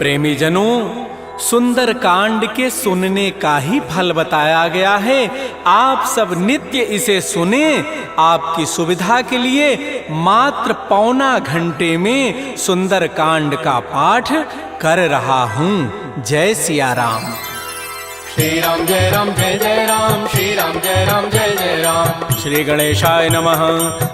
प्रेमी जनों, सुंदर कांड के सुनने का ही फल बताया गया है। आप सब नित्य इसे सुने। आपकी सुविधा के लिए मात्र पौना घंटे में सुंदर कांड का पाठ कर रहा हूँ। जय सिया राम। श्री राम जय राम, श्री राम जय जय राम। श्री गणेशाय नमः।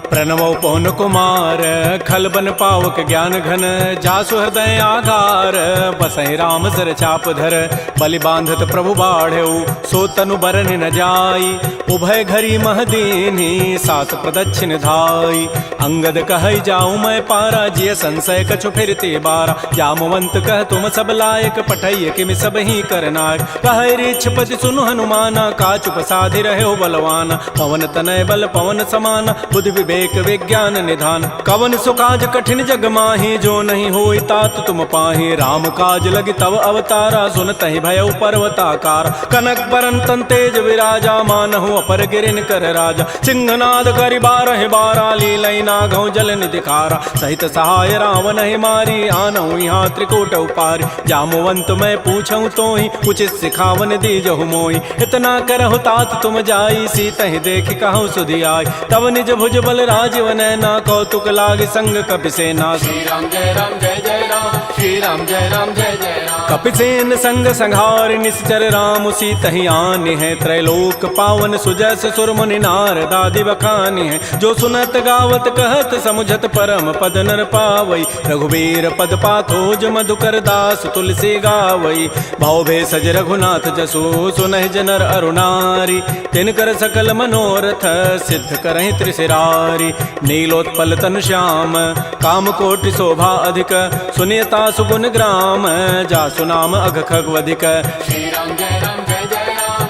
प्रणवो पवन कुमार, खल बन पावक ज्ञान घन, जासु हृदय आधार, बसहि राम सर चाप धर, बलि बांधत प्रभु बाढ़ऊ, सो तनु बरन न जाई, उभय घरी महदीनी, सात प्रदक्षिण धाई, अंगद कहई जाऊं मैं पारा, जिय संशय कछु फिरते बारा, जामवंत कह तुम सब लायक, पठैय किमि सब ही करनायक, कह छपति सुनु हनुमाना, काचुप साधि रहे बलवाना, पवन तनय बल पवन समाना, बुद्धि विवेक विज्ञान निधान, कवन सुकाज कठिन जग माही, जो नहीं होई तात तुम पाही, राम काज लगी तव अवतारा, सुनतहि भयउ पर्वताकार, कनक बरन तन तेज विराजा, मानहु अपर गिरिन कर राजा, सिंहनाद करि बारहि बारा, लीलई नागहु जल निधिखारा, सहित सहाय रावण ही मारी, आनहु यहाँ त्रिकूट उपारी, जामवंत मैं पूछऊं तोहि, उचित सिखावन दीजहु मोई, इतना करहु तात तुम जाई, सीतहि देखि कहु सुधि आई, तब निज भुज बल राजीव नैना, कौतुक लाग संग कपिसेना, श्री राम जय जय राम, श्री राम जय जय राम। कपिसेन संग संहार निश्चर राम, सीतहि आनि है, त्रैलोक पावन सुजस सुर मुनि नारद आदि बखानि है, जो सुनत गावत कहत समुझत परम पद नर पावई, रघुबीर पद पाथोज मधुकर दास तुलसी गावई, भाव भेषज रघुनाथ जसु सुनहि जनर अरुणारी, तिनकर सकल मनोरथ सिद्ध करहि त्रिशिरारी, नीलोत्पल तन श्याम काम कोटि शोभा अधिक, सुनियता सुगुण ग्राम, जासु नाम अघ खगवधिक, श्री राम जय राम,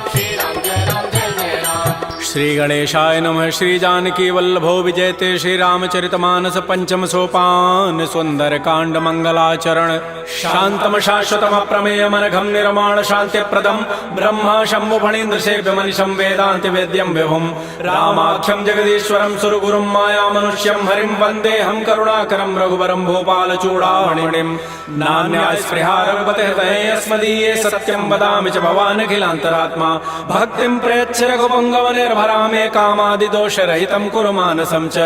श्री राम जय जय राम। श्री गणेशाय नमः। श्री जानकी वल्लभो विजयते, श्री रामचरितमानस पंचम सोपान, सुंदर कांड मंगलाचरण, शांतम शाश्वतम अप्रमेयम अनघम निर्माण शांति प्रदम, ब्रह्मा शंभु फणीन्द्र सेव्य मनिषं वेदांति वेद्यं विभुम, रामाख्यम जगदीश्वरम सुरगुरुम माया मनुष्यम हरिम वंदे हम करुणाकरम रघुवरम भोपाल चूड़ामणिम, नान्या स्पृहा रघुपते हृदये अस्मदीये, सत्यं वदामि च भवान् अखिलान्तरात्मा, भक्तिं प्रयच्छ रघुपुंगव निर्भरामे, कामादि दोष रहितं कुरु मानसं च,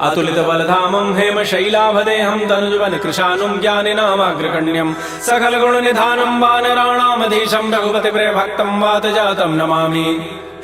अतुलित बलधामं हेम शैलाभदेहं, तनुजवन कृशानुं ज्ञानिनामाग्रगण्यं, सकल गुण निधानं वानराणामधीशं, रघुपति प्रिय भक्तं वात जातं नमामि।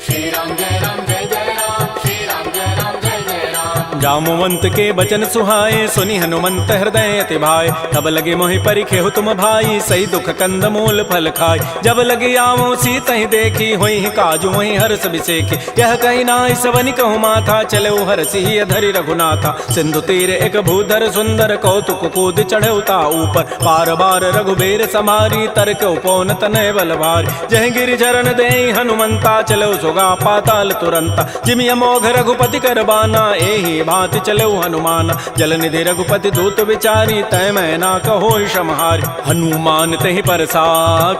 श्री राम जय राम, श्री राम जय जय राम। जामवंत के बचन सुहाए, सुनि हनुमंत हृदय अति भाए, तब लगे मोहि परिखेहु तुम भाई, सही दुख कंद मूल फल खाय, जब लगे आवो सीतहि देखी, होई काजु मोहि हर्ष बिसेखी, यह कहि नाई सवनि कहु माथा, चले हरषि धरि रघुनाथा, सिंधु तीर एक भूधर सुंदर, कौतुक कूद चढ़ऊ ता ऊपर, पार बार रघुबीर समारी, तर्क उपौन तनय बल भारी, जह गिरि चरण देहि हनुमंता, चलो सुगा पाताल तुरंता, जिमि अमोघ रघुपति करबाना, एहि भांति चलो हनुमान, जल निधि रघुपति दूत विचारी, तय मैं ना कहो क्षमहारी, हनुमान तहि परसा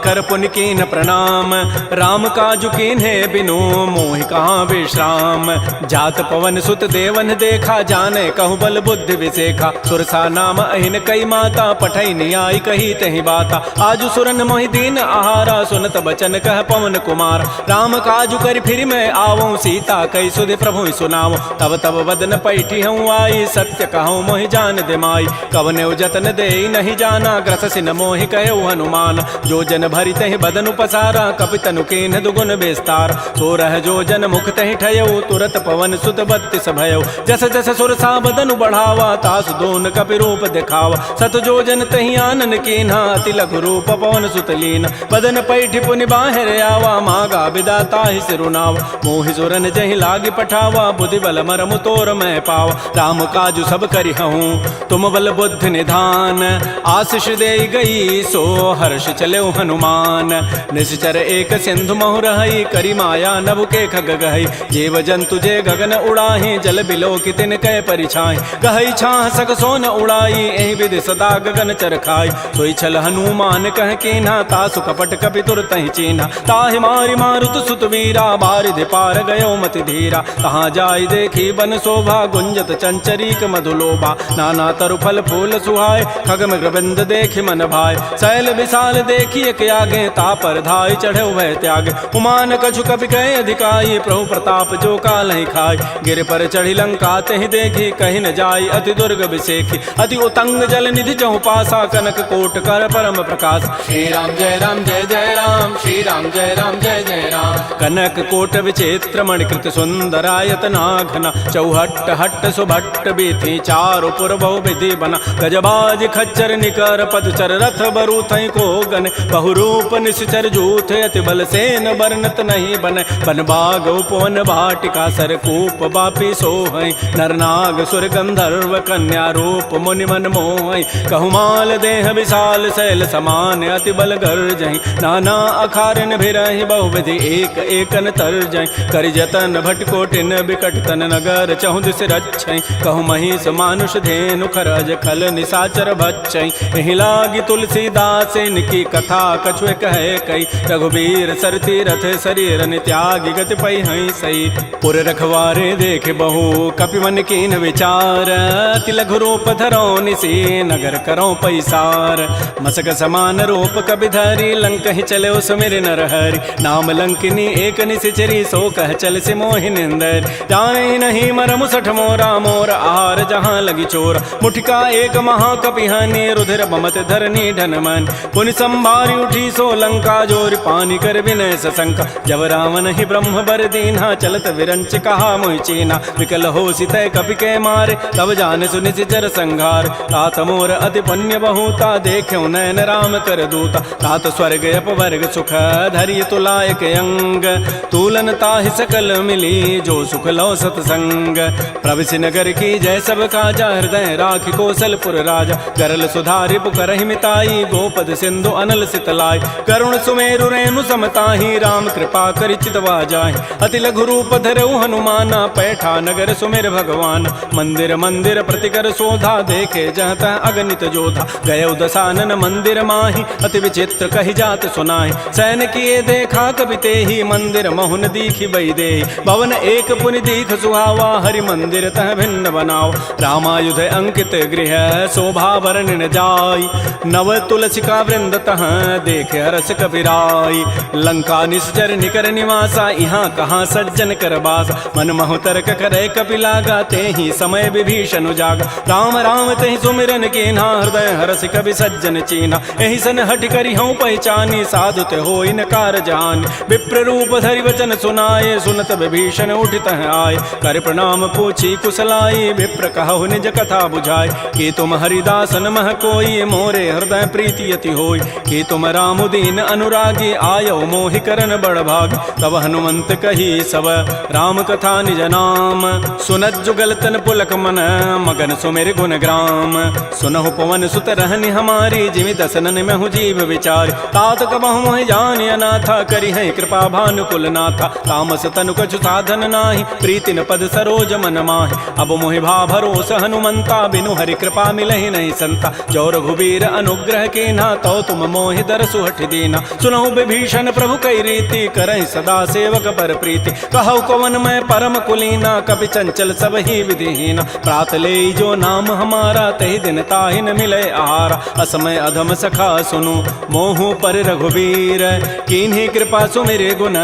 कर पुनि कीन प्रणाम, राम काजु कीन्हे बिनु मोहि कहाँ विश्राम, जात पवन सुत देवन देखा, जाने कहु बल बुद्धि विसेखा, सुरसा नाम अहिन कई माता, पठई नियाई कही तहि बाता, आजु सुरन मोहि दीन आहारा, सुनत बचन कह पवन कुमार, राम काजु कर फिर मैं आवऊं, सीता कई सुधि प्रभु सुनाओ, तब तब वदन पैठी हूँ आई, सत्य कहूँ मोहि जान दे माई, कवने जतन दे नहीं जाना, ग्रस सिन मोहि कहो हनुमान, जो जन भरि तहि बदन उपसारा, कपितनु कीन दुगुन विस्तार, सो रह जो जन मुख तहि ठयऊ, तुरत पवन सुत बत्तिस भयऊ, जस जस सुरसा बदनु बढ़ावा, तासु दोन कपि रूप दिखावा, सत जो जन तहि आनन कीन्हा, अति लघु रूप पवन सुत लीन, बदन पैठि पुनि बाहिर आवा, मागा विदाता ही सिरुनावा, मोहि सुरन जहि लागी पठावा, बुद्धि बल मरमु तोर मैं पावा, राम काजु सब करि हूँ तुम बल बुद्धि निधान, आशीष दे गई सो हर्ष चले हनुमान, निश्चर एक सिंधु महु रही, करी माया नभ के खग गहई, जीव जंतु जे गगन उड़ाही, जल बिलो कि तिन कै परिछाई, गहई छाह सक सोन उड़ाई, एहि विधि सदा गगन चरखाई, सोई छल हनुमान कह कीन्हा, तासु कपट कपि तुरतहि चीन्हा, ताहि मारि मारुत सुत वीरा, बारिधि पार गयो मति धीरा, कहाँ जाय देखी बन शोभा, गुंजत चंचरीक मधुलोभा नाना तरु फल फूल सुहाय खग मृगबिंद देखि मन भाय शैल विशाल देखिए के आगे तापर धाय चढ़े वह त्याग उमान कछु कपि कहे अधिकाई प्रभु प्रताप जो काल ही खाय गिर पर चढ़ी लंका तहि देखी कहीं न जाय अति दुर्ग विसेखी अति उतंग जल निधि चहु पासा कनक कोट कर परम प्रकाश श्री राम जय जय राम श्री राम जय जय राम कनक कोट विचित्र मणिकृत सुंदरायत नाघना चौहट्ट हट्ट सुभट्ट बीथी चारु पुर बहु विधि बना गजबाज खच्चर निकर पदचर रथ बरु थई को गन बहुरूप निश्चर जूथ अति बल सेन वर्णत नहीं बन बन बाग उपवन भाटिका सरकूप बापी सोहै नरनाग सुर गंधर्व कन्या रूप मुनि मन मोहै कहुमाल देह विशाल शैल समान अति बल गर्जहि नाना अखारन भिरहि बहुविधि एक एकन तरजहि करि जतन भटकोटिन बिकट तन नगर चहु दिस रक्षै कहु महिष मानुष धेनु खरज खल निशाचर बच्चै एहि लागी तुलसीदास इनकी कथा कछुए कहे कई रघुबीर सरथी रथ शरीर त्यागी गति पै हई सही पुर रखवारे देख बहु कपि मन कीन विचार अति लघु रूप धरो निसी नगर करो पैसार मसक समान रूप कबि धरी लंक ही चले सुमिर नर हरि नाम लंकिनी एक निशिचरी सो कह चल से मोहि निंदर जाने नहीं मर मुसठ मोरा मोर आहार जहाँ लगी चोर मुठिका एक महाकपिहानी रुधिर बमत धरनी ढन मन पुनि संभारी उठी सो लंका जोर पानी कर विनय सशंका जब रावण ही ब्रह्म बर दीन्हा चलत विरंच कहा मोहि चीना विकल हो सितय कपि के मारे तब जान सुनि सिचर संघार तात मोर अति पुण्य बहुता देख्यो नयन राम कर दूता तात स्वर्ग अपवर्ग सुख धरिय तुलायक अंग तूलन ताहि सकल मिली जो सुख लो सतसंग प्रविश नगर की जय सब काजा हृदय राखि कौशलपुर राजा गरल सुधारि पुकरहि मिताई गोपद सिंधु अनल सितलाई करुण सुमेरु रेणु समताहि राम कृपा करि चितवा जाहि अति लघु रूप धरऊ हनुमाना पैठा नगर सुमेर भगवान मंदिर मंदिर प्रतिकर शोधा देखे जहत अगणित जोधा गय दसानन मंदिर माहि अति विचित्र कहि जात सुनाहि सैन किए देखा कपि तेहि मंदिर महुन दीखि बई दे भवन एक पुनि दीख सुहावा हरि मंदिर तह भिन्न बनाओ रामायुध अंकित गृह शोभा वर्णन जाय नव तुलसिका वृंद तह देख हरस कपिराई लंका निश्चर निकर निवासा यहाँ कहाँ सज्जन कर बास मन महु तर्क करे कपि लागा तेहि समय विभीषण जागा राम राम तेहि सुमिरन कीन्हा हृदय हरस कवि सज्जन चीना एहि सन हट करि हूँ पहचानी साधु ते होई न कार जान विप्र रूप धरि वचन सुनाए सुनत विभीषण उठित आए कर प्रणाम पूछी कुशलाई विप्र कहु निज कथा बुझाए कि तुम हरिदासन मह कोई मोरे हृदय प्रीति अति होई कि तुम राम दीन अनुरागी आयो मोहि करन बड़ भाग तब हनुमंत कही सब राम कथा निज नाम सुनत जुगल तन पुलक मन मगन सुमिर गुण ग्राम सुनहु पवन सुत रहनि हमारी जिमि दसनन महु जीव विचार तात कबहु मोहि जान अनाथा करि है कृपा भानुकुल नाथा तामस तनु कछु साधन नाही प्रीति न पद सरोज मन माहि अब मोहि भा भरोस हनुमंता बिनु हरि कृपा मिलहि नहीं संता जो रघुबीर अनुग्रह कीन्हा तो तुम मोहि दरसु हठि दीना सुनहु विभीषण प्रभु कई रीति करहि सदा सेवक पर प्रीति कहु कवन मैं परम कुलीना कपि चंचल सब ही विधिहीना प्रात ले जो नाम हमारा तहि दिन ताहि न मिले आहारा असमय अधम सखा सुनु मोहु पर रघुबीर कीन्ही कृपा सुमिरे गुण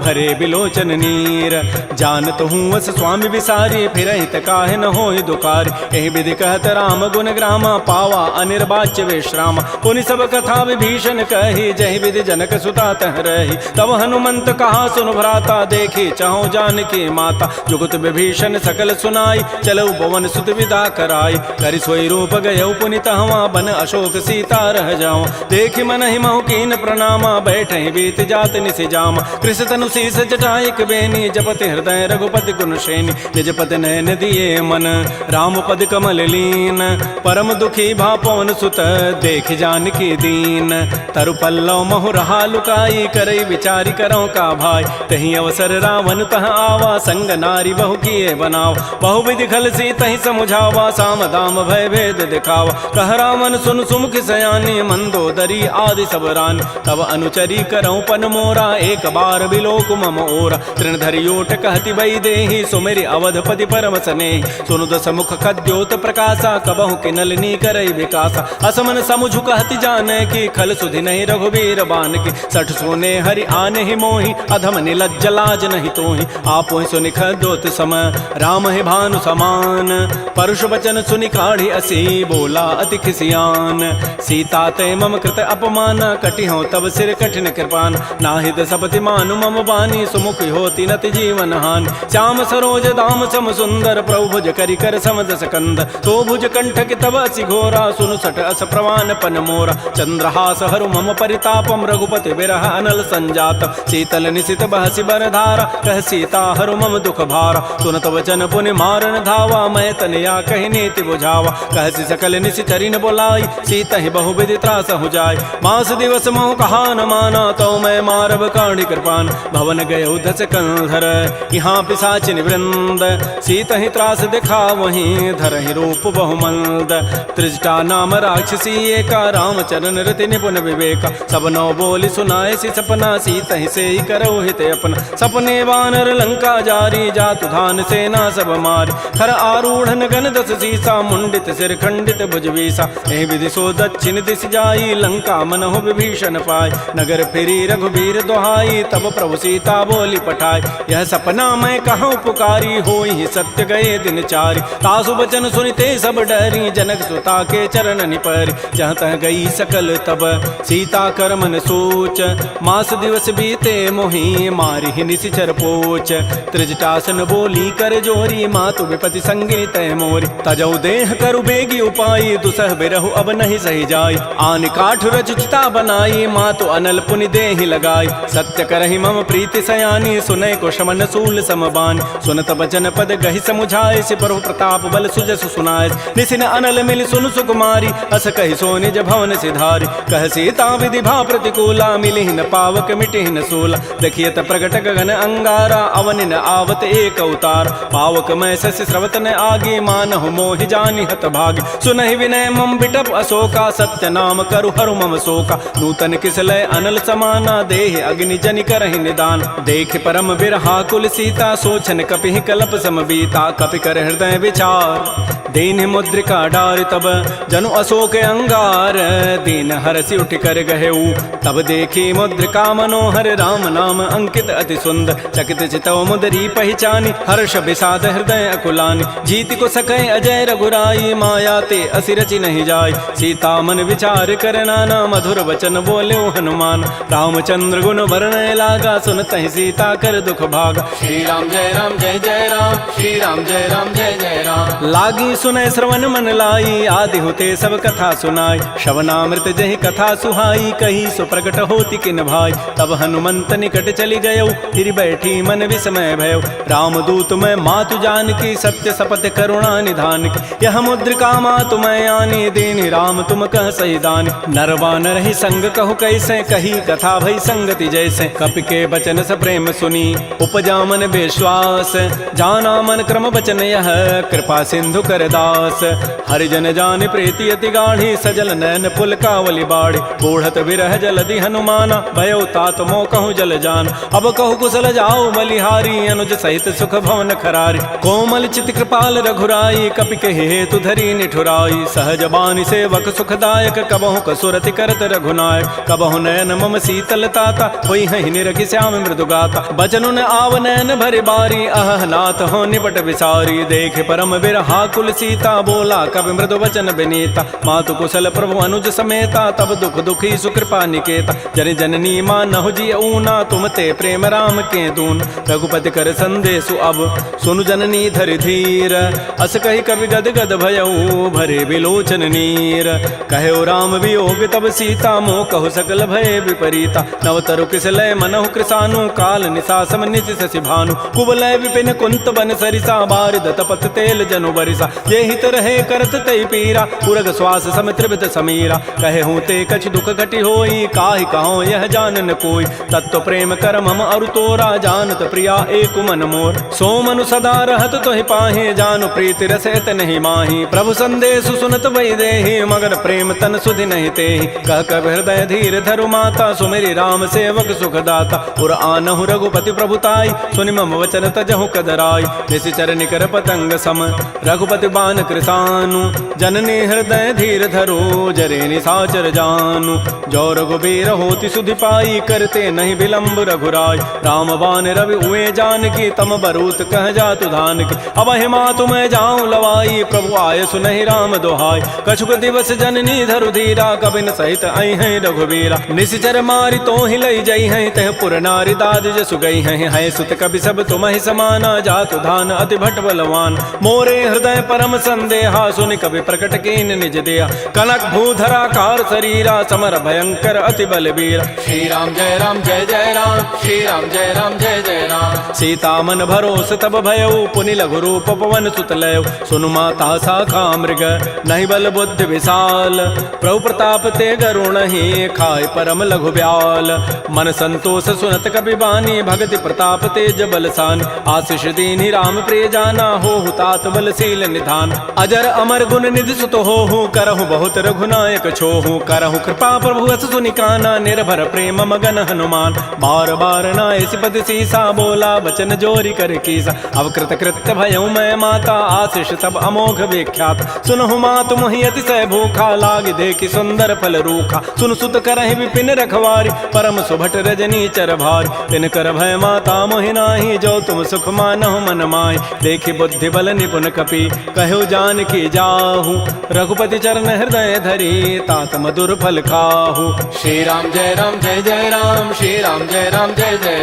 भरे बिलोचन नीर जानत हूँ अस स्वामी विसारी फिर हित काहे न होहि दुकारी एहि विधि कहत राम गुण ग्रामा पावा अनिर्वाच्य विश्राम पुनि सब कथा विभीषण कही जहि विधि जनक सुता तह रही तब हनुमंत कहा सुन भ्राता देखी चाहो जानकी माता जुगत विभीषण सकल सुनाई चलो पवन सुत विदा कराई करि सोई रूप गयौ पुनि तहवा बन अशोक सीता रह जाओ देखि मन ही महु कीन प्रणामा बैठे बीत जात निसि जामा कृष तनु शीस जटाइक बेनी जपति हृदय रघुपति गुण श्रेणी निजपति नयन दिए मन राम पद कमल लीन परम दुखी भा पवन सुत देख जानकी दीन तरु पल्लव महु रहा लुकाई करई विचारी करो का भाई तही अवसर रावण तह आवा संग नारी बहु किए बनाव बहु विधि खल सी तही समुझावा साम दाम भय भेद दिखावा कह रावण सुन सुमुख सयानी मंदोदरी आदि सब रानी तब अनुचरी करौ पन मोरा एक बार बिलोक मम ओरा तृण धरियोट कहति बई देहि सुमेरि अवधपति परम वसने सुनु दस मुख खद्योत प्रकाशा कबहु के नलिनी करई विकासा असमन समुझु कहति जाने की खल सुधि नहीं रघुबीर बान की सठ सोने हरि आने ही मोहि अधम निलज्ज लाज नहीं तोहि आपो सुनि खद्योत सम राम है भानु समान परुष वचन सुनि काढ़ी असी बोला अति खिसियान सीता ते मम कृत अपमान कटि हो तब सिर कठिन कृपान नाहिद सपति मानु मम बानी सुमुख होती नति जीवन हान श्याम सरोज दाम सम सुंदर प्रभु भुज करि कर समदस कंद तो भुज कंठ कि तब असि घोरा सुनु सठ अस प्रवान पन मोरा चंद्रहास हरु मम परितापम रघुपति बिरह अनल संजात शीतल निशित बहसि बर धारा कह सीता हरु मम दुख भारा सुनत वचन पुनि मारन धावा मैं तनया कहि नीति बुझावा कहसि सकल निशि चरिन बोलाई सीता ही बहु विधि त्रास हो जाय मास दिवस मोह कहा न माना तो मैं मारब काढ़ी कृपान भवन गय उधस कंधर यहाँ पिशाचिन वृंद सीता ही त्रास दिखा वहीं धर ही रूप बहुमंद त्रिजटा नाम राक्षसी एका रामचरण रति निपुण विवेका सब नौ बोली सुनाए सी सपना सीता ही से ही करो हित अपना सपने वानर लंका जारी जातु धान सेना सब मारी खर आरूढ़ गन दस सीसा मुंडित सिर खंडित भुजवीसा एहि विधि सो दक्षिण दिश जाई लंका मनहु विभीषण पाय नगर फिरी रघुबीर दोहाई तब प्रभु सीता बोली पठाई यह सपना मैं कहूँ पुकारी होई सत्य गए दिन चारी तासु बचन सुनिते सब डरी जनक सुता के चरण निपरि जहाँ तह गई सकल तब सीता कर मन सोच मास दिवस बीते मोहि मारी ही निशिचर पोच त्रिजटासन बोली कर जोरी मातु विपति संगे तय मोरी तजौ देह करु बेगी उपाई दुसह बिरहु अब नहीं सही जाय आन काठ रचिता बनाई मातु अनल पुनि देहि लगाई सत्य करहि मम प्रीति सयानी सुनय को शमन सूल समबान सुनत बचन पद गहि समुझाए सि प्रभु प्रताप बल सुजस सुनाय निसिन अनल मिल सुन सुकुमारी अस कहि सो निज भवन सिधारी कह सीता विधि भा प्रतिकूला मिलि न पावक मिटि न सूला देखियत प्रगट गगन अंगारा अवनि न आवत एक अवतार पावक मैं शशि स्रवत न आगे मानहु मोहि जानि हत भागी सुनहि विनय मम बिटप अशोका सत्य नाम करु हरु मम शोका नूतन किसलय अनल समाना देह अग्नि जनि करहि निदान देख परम बिरहा कुल सीता सोचन कपि कलप समबीता कपि कर हृदय विचार दीन मुद्रिका डार तब जनु अशोक अंगार दीन हरसि उठ कर गहेऊ तब देखी मुद्रिका मनोहर राम नाम अंकित अति सुंदर चकित चितव मुदरी पहचानी हर्ष विषाद हृदय अकुलानी जीत को सकै अजय रघुराई माया ते असि रचि नहीं जाय सीता मन विचार कर नाना मधुर वचन बोले हनुमान रामचंद्र गुण वर्णय लागा सुनत ही सीता कर दुख भागा श्री राम जय राम जय जय राम श्री राम जय राम जय जय राम लागी सुनय श्रवण मन लाई आदि होते सब कथा सुनाई श्रवणामृत जहि कथा सुहाई कही सो प्रकट होती किन भाई तब हनुमंत निकट चली गयो फिर बैठी मन विस्मय भयो रामदूत मैं मातु जान की सत्य शपथ करुणा निधान की यह मुद्रिका मातु मैं आनी दीन राम तुम कह सही दान नरवा नर ही संग कहु कैसे कही कथा भई संगति जैसे कपि के बचन स प्रेम सुनी उपजा मन विश्वास जाना मन क्रम बचन यह कृपा सिंधु कर दास हरिजन जान प्रीति अति गाढ़ी सजल नैन पुल कावली बाढ़ी बूढ़त विरह जलधि हनुमाना भयो तात मो कहूँ जल जान अब कहु कुशल जाओ बलिहारी अनुज सहित सुख भवन खरारी कोमल चित कृपाल रघुराई कपि के हेतु धरी निठुराई सहज बानी सेवक सुखदायक कबहु कसुरति करत रघुनायक कबहु नयन मम शीतल ताता होई हहि निरखि श्याम मृदु गाता बचनु न आव नयन भरि बारी अह नाथ हो निपट विसारी देख परम बिरहा कुल सीता बोला कवि मृदु वचन विनीता मातु कुशल प्रभु अनुज समेता तब दुख दुखी सुकृपा निकेता जन जननी मानहु जी ऊना तुम ते प्रेम राम के दून रघुपति कर संदेशु अब सुनु जननी धरि धीर अस कही कवि गद गद भयऊ भरे विलोचन नीर कहो राम वियोग तब सीता मोह कहु सकल भय विपरीता नवतरु किसलय मनहु कृसानु काल निशासम निशि शशि भानु कुवलय विपिन कुंत बन सरिसा बारिद तपत तेल जनु बरिसा ये हित रहे करत तई पीरा उरग श्वास सम त्रिभित समीरा कहे हूँ ते कछ दुख घटी होई काहि कहो यह जानन कोई तत्व प्रेम कर मम अरु तोरा जानत प्रिया एक मन मोर सो मनु सदा रहत तोहि पाहि जानु प्रीति रसत नहीं माही प्रभु संदेश सुनत वही देहि मगन प्रेम तन सुधि नहीं तेहि कह कब हृदय धीर धरु माता सुमेरी राम सेवक सुख दाता उर आनहु रघुपति प्रभुताई सुनि मम वचन तजहु कदराई निशिचर निकर पतंग सम रघुपति बान कृसानु जननी हृदय धीर धरो जरे निसाचर जानु जो रघुबीर होति सुधि पाई करते नहीं विलंब रघुराय राम बान रवि उए जान की तम बरूत कह जातु धान की अब हिमा तुम्हें जाऊं लवाई प्रभु आय सुनहि राम दोहाई कछुक दिवस जननी धरु धीरा कबिन सहित आई हैं रघुबीरा निशिचर मारी तो ही लई जई हैं तह पुर नारी दाद जसु गई हैं सुत कवि सब तुम ही समाना जातु धान अति भट बलवान मोरे हृदय परम संदेहा सुनि कवि प्रकट कीन निज दिया कनक भूधरा कार शरीरा समर भयंकर अति बलबीरा श्री राम जय राम श्री राम जय जय राम सीता मन भरोस तब भयउ पुनि लघु रूप पवन सुत लय सुनु माता शाखा मृग नहीं बल बुद्धि विशाल प्रभु प्रताप ते गरुण ही खाय परम लघु ब्याल मन संतोष सुनत कपि बानी भगति प्रताप तेज बलसान आशीष दीनि राम प्रिय जाना हो तात बलशील निधान अजर अमर गुण निधि सुत हो करहु बहुत रघुनायक छोहु करहु कृपा प्रभु अस सुनि काना निर्भर प्रेम मगन हनुमान बार बार नाय सिपति सीसा बोला बचन जोरी कर कीसा अब कृत कृत्य भयउ मैं माता आशीष तब अमोघ विख्यात सुनहु मातु मोहि अतिशय भूखा लाग देखि सुंदर फल रूखा सुन सुत करहि विपिन रखवारी परम सुभट रजनी चर भारी तिन कर भय माता मोहि नाही जो तुम सुख मानहु मन माहि देखि बुद्धि बल निपुण कपि कहु जान की जाहु रघुपति चरण हृदय धरी तात मधुर फल खाहु श्री राम जय जय राम श्री राम जय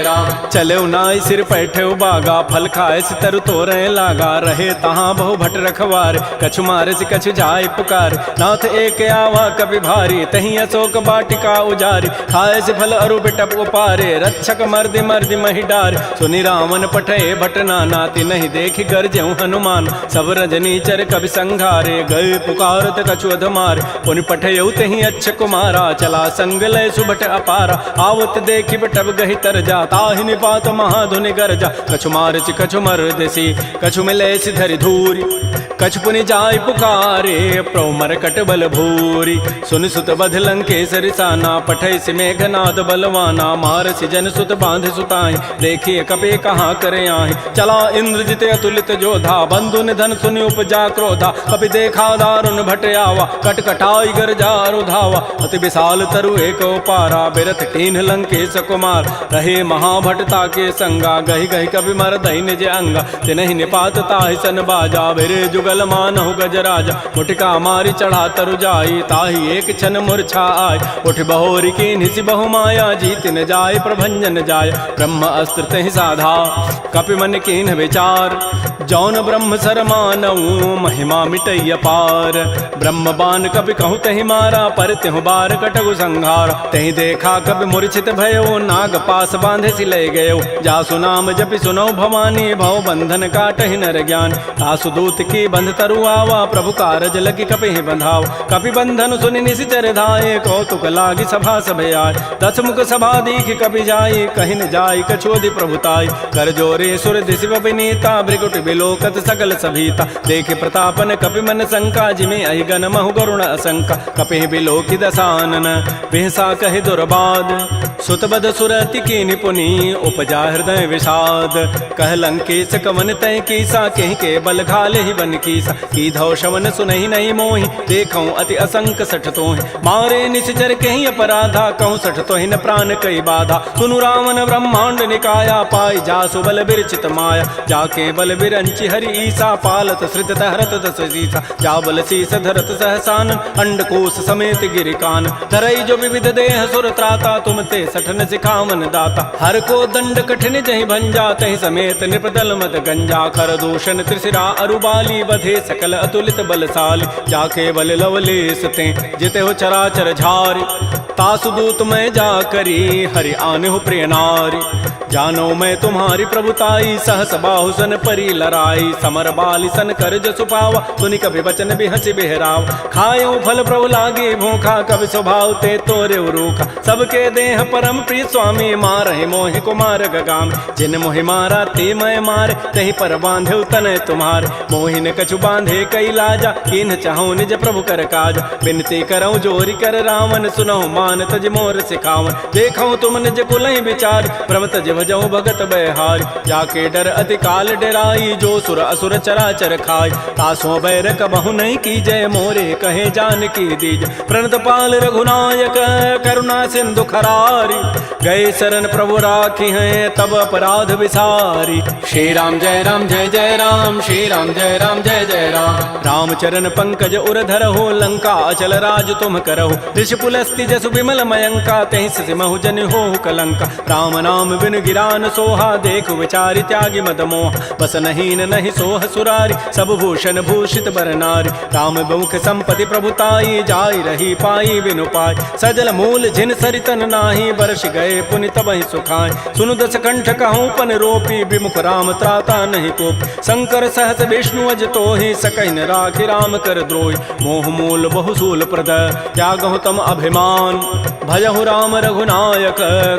राम चले नाई सिर पैठे बागा फल खाए सितर तोरे लागा रहे तहाँ बहु भट रखवार कछु मारे से कछु जाय पुकार नाथ एक आवा कपि भारी तही अशोक बाटिका उजारी खाए से फल अरु बिटप उपारे रक्षक मर्दि मर्दि मही डार सुनि रावण पठे भट नाति नहीं देखि गरजेउ हनुमान सब रजनी चर कवि संघारे गए पुकारत कछु अधमार पुनि पठयउ तही अच्छ कुमारा चला संग लय सुभट अपारा आवत देखि बटब गहि तर जा ताहि निपात महाधुनि गरजा कछु मारचि कछु मर्दसी कछु मिले धरि धूरी कछु पुनि जाय पुकारे प्रभु मरकट बल भूरी सुन सुत बध लंकेसरि साना पठै सि मेघनाद बलवाना मारसि जन सुत बांध सुताई देखिए कपे कहाँ करे आहि चला इंद्रजित अतुलित जोधा बंधु निधन सुनि उपजा क्रोधा कपि देखा दारुण भट आवा कटकटाई गरजा रुधावा अति विशाल तरु एक पारा बिरथ कीन्ह लंकेश कुमार रहे महाभटता के संगा गहि गहि कवि मर दहि निज अंगा तिनहि निपात ताहि सन बाजा बिरे जुगल मानहु गजराजा मुटिका मारी चढ़ा तरु जाई ताहि एक क्षण मूर्छा आय उठ बहोरी की निसि बहु माया जीत न जाय प्रभंजन जाय ब्रह्म अस्त्र तहि साधा कपि मन कीन्ह विचार जौन ब्रह्म सर मानऊ महिमा मिटैय पार ब्रह्म बान कपि कहु तहि मारा पर तिहु बार कटगु संहार तहि देखा कपि मूर्छित भयो नाग पास बांधे सि लय गयो जासु नाम जपि सुनौ भवानी भव बंधन काटहि नर ज्ञान तासु दूत की बंध तरु आवा प्रभु कारज लगी कपि बंधाव कपि बंधन सुनि निशिचर धाये कौतुक लागी सभा सभे आय दस मुख सभा दीख कपि जाई कहि न जाई कछोदि प्रभुताई कर जोरे सुर दिशि विनीता भृगुट बिलोकत सकल सभीता देखे प्रतापन कपि मन शंका जिमे अहि गन महु गरुण असंका कपि बिलोकि दसानन बिहसा कहि दुर्बाद सुतबद सुरति की निपुनी उपजा हृदय विषाद कह लंकेश कवन तय कीसा कहि के बल घाले ही बन कीसा की धौ शवन सुनहि नहीं मोहि देखौ अति असंक सठ तोहि मारे निश्चर कहि अपराधा कहूँ सठ तोहि न प्राण कई बाधा सुनु रावण ब्रह्मांड निकाया पाई जासु बल बिरचित माया जाके बल बिरंचि हरि ईसा पालत सृत हरत दस सीसा जा बल शीस धरत सहसान अंडकोश समेत गिरिकान धरई जो विविध देह सुर त्राता तुम ते सठन सिखावन दाता हर को दंड कठिन जहि भंजा तहि समेत निपदल मत गंजा खर दूषण त्रिशिरा अरुबाली बधे सकल अतुलित बलशाली जाके बल लवलेस ते जिते हो चराचर झारी तासु दूत में जा करी हरि आने हो प्रिय नारी जानो मैं तुम्हारी प्रभुताई, सहस बाहु सन परी लराई, समर बाली सन कर जसु पावा, सुनि कभी वचन भी हंसी बिहराव। खायो फल प्रभु लागे भूखा, कभी स्वभाव ते तोरे रूखा, सबके देह परम प्रिय स्वामी, मारहि मोहि कुमार गगाम। जिन मोहि मारा ते मैं मारे, तही पर बांधे तनय तुम्हारे, मोहिन कछु बांधे कई लाजा, किन चाहूं निज प्रभु कर काज। बिनती करऊं जोरी कर रावण, सुनहु मान तज मोर सिखावन। देखऊं तुम निज कुलहि विचार, प्रभ तज भजऊं भगत बहारी। जाके डर अति काल डराई, जो सुर असुर चराचर खाई, तासो बैर कबहु नहीं की जय, मोरे कहे जान की दीज। प्रणत पाल रघुनायक करुणा सिंधु खरारी, गए शरण प्रभु राखी हैं तब अपराध विसारी। श्री राम जय राम, श्री राम जय जय राम। रामचरण पंकज उर धरहु, लंका अचल राज तुम करहु। ऋषि पुलस्ति जसु विमल मयंका, तहि सिमहु जन होहु कलंका। राम नाम बिन गिरान सोहा, देखु विचारि त्यागी मद मोह। बस नहीं नहीं सोह सुरारी, सब भूषण भूषित बर नारी। राम बहुख संपत्ति प्रभुताई, जाई रही पाई बिनु पाई। सजल मूल जिन सरितन नाही, बरस गए पुनि तबहि सुखाय। सुनु दस कंठ कहूँ पन रोपी, विमुख राम त्राता नहीं कोप। शंकर सहस विष्णु अज तोहि, सकहि न राखि राम कर द्रोही। मोह मूल बहुसूल प्रद, त्यागहु तम अभिमान। भजहु राम रघुनायक,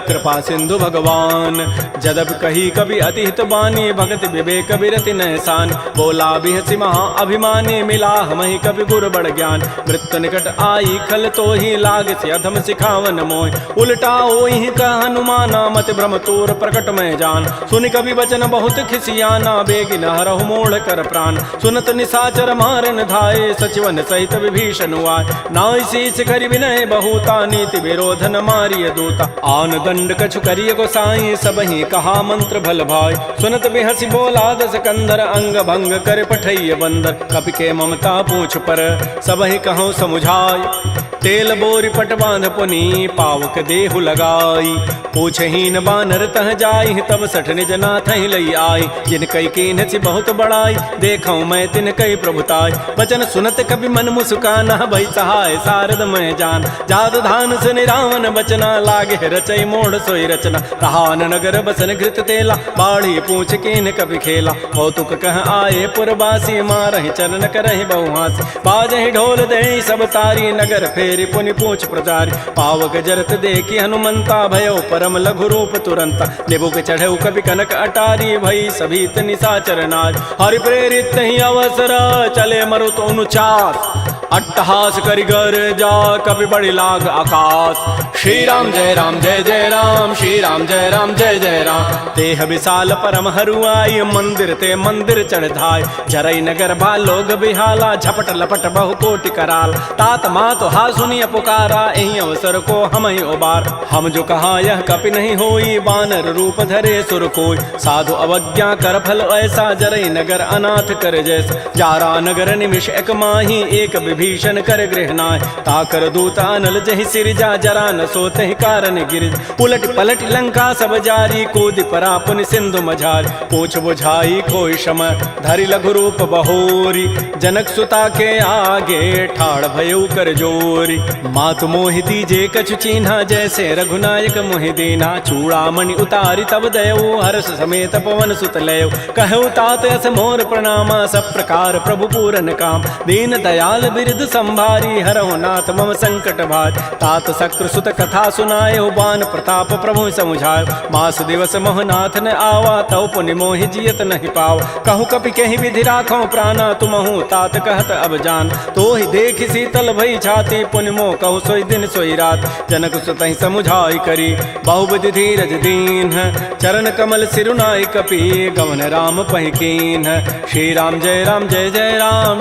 कृपा सिंधु भगवान। जदब कही कवि अति हित बानी, भगत विवेक बिरति नहसान। बोला बिहसि महा अभिमानी, मिला हमहि कवि गुर बड़ ज्ञान। मृत्यु निकट आई खल तोहि, लाग से अधम सिखावन मोहि। उल्टा ओहि कह हनुमाना, मति भ्रम तोर प्रकट में जान। सुनि कवि वचन बहुत खिसियाना, बेगिन हरहु मोड़ कर प्राण। सुनत निशाचर मारन धाये, सचिवन सहित विभीषण आए। नाई शीस करि विनय बहुता, नीति विरोध न मारिय दूता। आन दंड कछु करिय गोसाई, सबहि कहा मंत्र भल भाई। सुनत बिहसि बोला दस कंधर, अंग भंग कर पठैय बंदर। कपि के ममता पूछ पर, सबहि कहूँ समुझाई। तेल बोरी पट बांध पुनि, पावक देहु लगाई। पूछहीन बानर तह जाई, तब सठ निज नाथ लई आई। जिन कई कीन्हसि बहुत बड़ाई, देखऊं मैं तिन कई प्रभुताई। वचन सुनत कभी मन मुस्काना, भई सहाय सारद मैं जान। जात धान सुनि रावण बचना, लागे रचई मोड़ सोई रचना। कहान नगर बसन घृत तेला, बाढ़ी पूछ कीन कभी खेला। कौतुक कह आए पुरवासी, मारहि चरण करहि बहुहासी। बाजहि ढोल देहि सब तारी, नगर फेरि पुनि पूछ प्रचारी। पावक जरत देखी हनुमंता, भयो परम लघु रूप तुरंता। निबुक चढ़ऊ कवि कनक अटारी, भई सभीत निशाचर नाज। हरि प्रेरित ही अवसर, चले मरुत अनुचास। अट्टहास करिगर जा, कवि बड़ी लाग आकाश। श्री राम जय राम, श्री राम जय जय राम। देह विशाल परम हरुआई, मंदिर ते मंदिर चढ़ धाय। जरई नगर बालोग बिहाला, झपट लपट बहु कोटि कराल। तात मात हा सुनिय पुकारा, एहि अवसर को हम ही उबार। हम जो कहा यह कपि नहीं होई, बानर रूप धरे सुर कोई। साधु अवज्ञा कर फल ऐसा, जरई नगर अनाथ कर जैसा। जारा नगर निमिष एक माही, एक विभीषण कर गृह नाय। ताकर दूत अनल जहि सिरजा, जरा न सोते कारण गिरिज। उलट पलट लंका सब जारी, कूद परा पुनि सिंधु मझारी। पूछ बुझाई कोई शम, धरि लघु रूप बहोरी। जनक सुता के आगे, ठाड़ भयउ कर जोरी। मातु मोहि दीजे कछु चीन्हा, जैसे रघुनायक मोहि दीना। चूड़ामणि उतारी तब दयऊ, हर्ष समेत पवन सुत लयऊ। कहऊ तात अस मोर प्रणामा, सब प्रकार प्रभु पूरन काम। दीन दयाल बिरद संभारी, हरहु नाथ मम संकट भारी। तात शक्र सुत कथा सुनायो, बान प्रताप प्रभु समुझायो। मास दिवस मोहनाथ न आवा, तव पुनि मोहि जियत नहीं पावा। कहूँ कपि कहि विधि राखो प्राणा, तुमहु तात कहत अब जान। तो ही देख शीतल भई छाती, पुनि मोह कहु सोई दिन सोई रात। जनक सुतहि समुझाई करी, बहुविधि धीरज दीन। चरण कमल सिरुनाई कपि, गवन राम पहि कीन। श्री राम जय राम,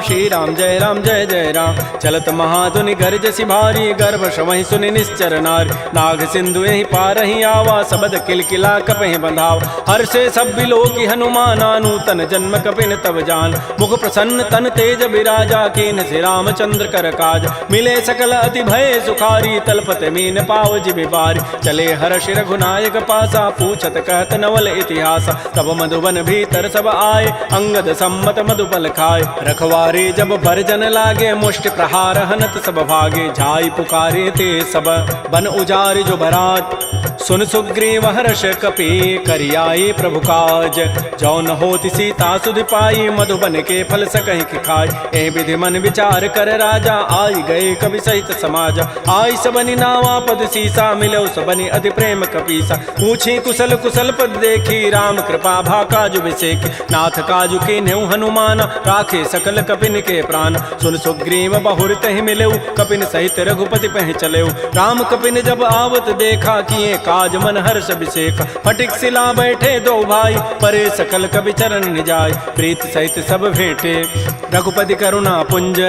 श्री राम जय जय राम। चलत महाधुनि गरजसि भारी, गर्भ श्रवहि सुनि निश्चर नारी। नाग सिंधु यहि पारहि आवा, सबद किलकिला कपहि बंधाव। हर्षे सब बिलोकी हनुमाना, नूतन जन्म कपिन तब जान। मुख प्रसन्न तन तेज विराजा, कीन से रामचंद्र कर काज। मिले सकल अति भय सुखारी, तलपत मीन पाव जिबि बारी। चले हर्ष रघुनायक पासा, पूछत कहत नवल इतिहास। तब मधुबन भीतर सब आए, अंगद सम्मत मधुबल खाए। रखवारे जब भरजन लागे, मुष्टि प्रहार हनत सब भागे, जाई पुकारे ते सब बन उजारे जो बरात। सुन सुग्रीव हर्ष कपि करियाए प्रभु काज, जौन होति सीता सुधि पाई, मधुबन के फल सकहि कि खाय। ए विधि मन विचार कर राजा, आई गए कवि सहित समाज। आई सबनि नावा पद सीसा, मिलो सबनि अति प्रेम कपीसा। पूछी कुशल कुशल पद देखी, राम कृपा भा काजु विसेखी। नाथ काजु के नेउ हनुमान, राखे सकल कपिन के प्राण। सुन सुग्रीव बहुर तहि मिलेउ, कपिन सहित रघुपति पह चलेउ। राम कपिन जब आवत देखा, किए काज मन हर्ष अभिषेक। फटिक सिला बैठे दो भाई, परे सकल कवि चरण निजाय। प्रीत सहित सब भेंटे, रघुपति करुणा पुंज।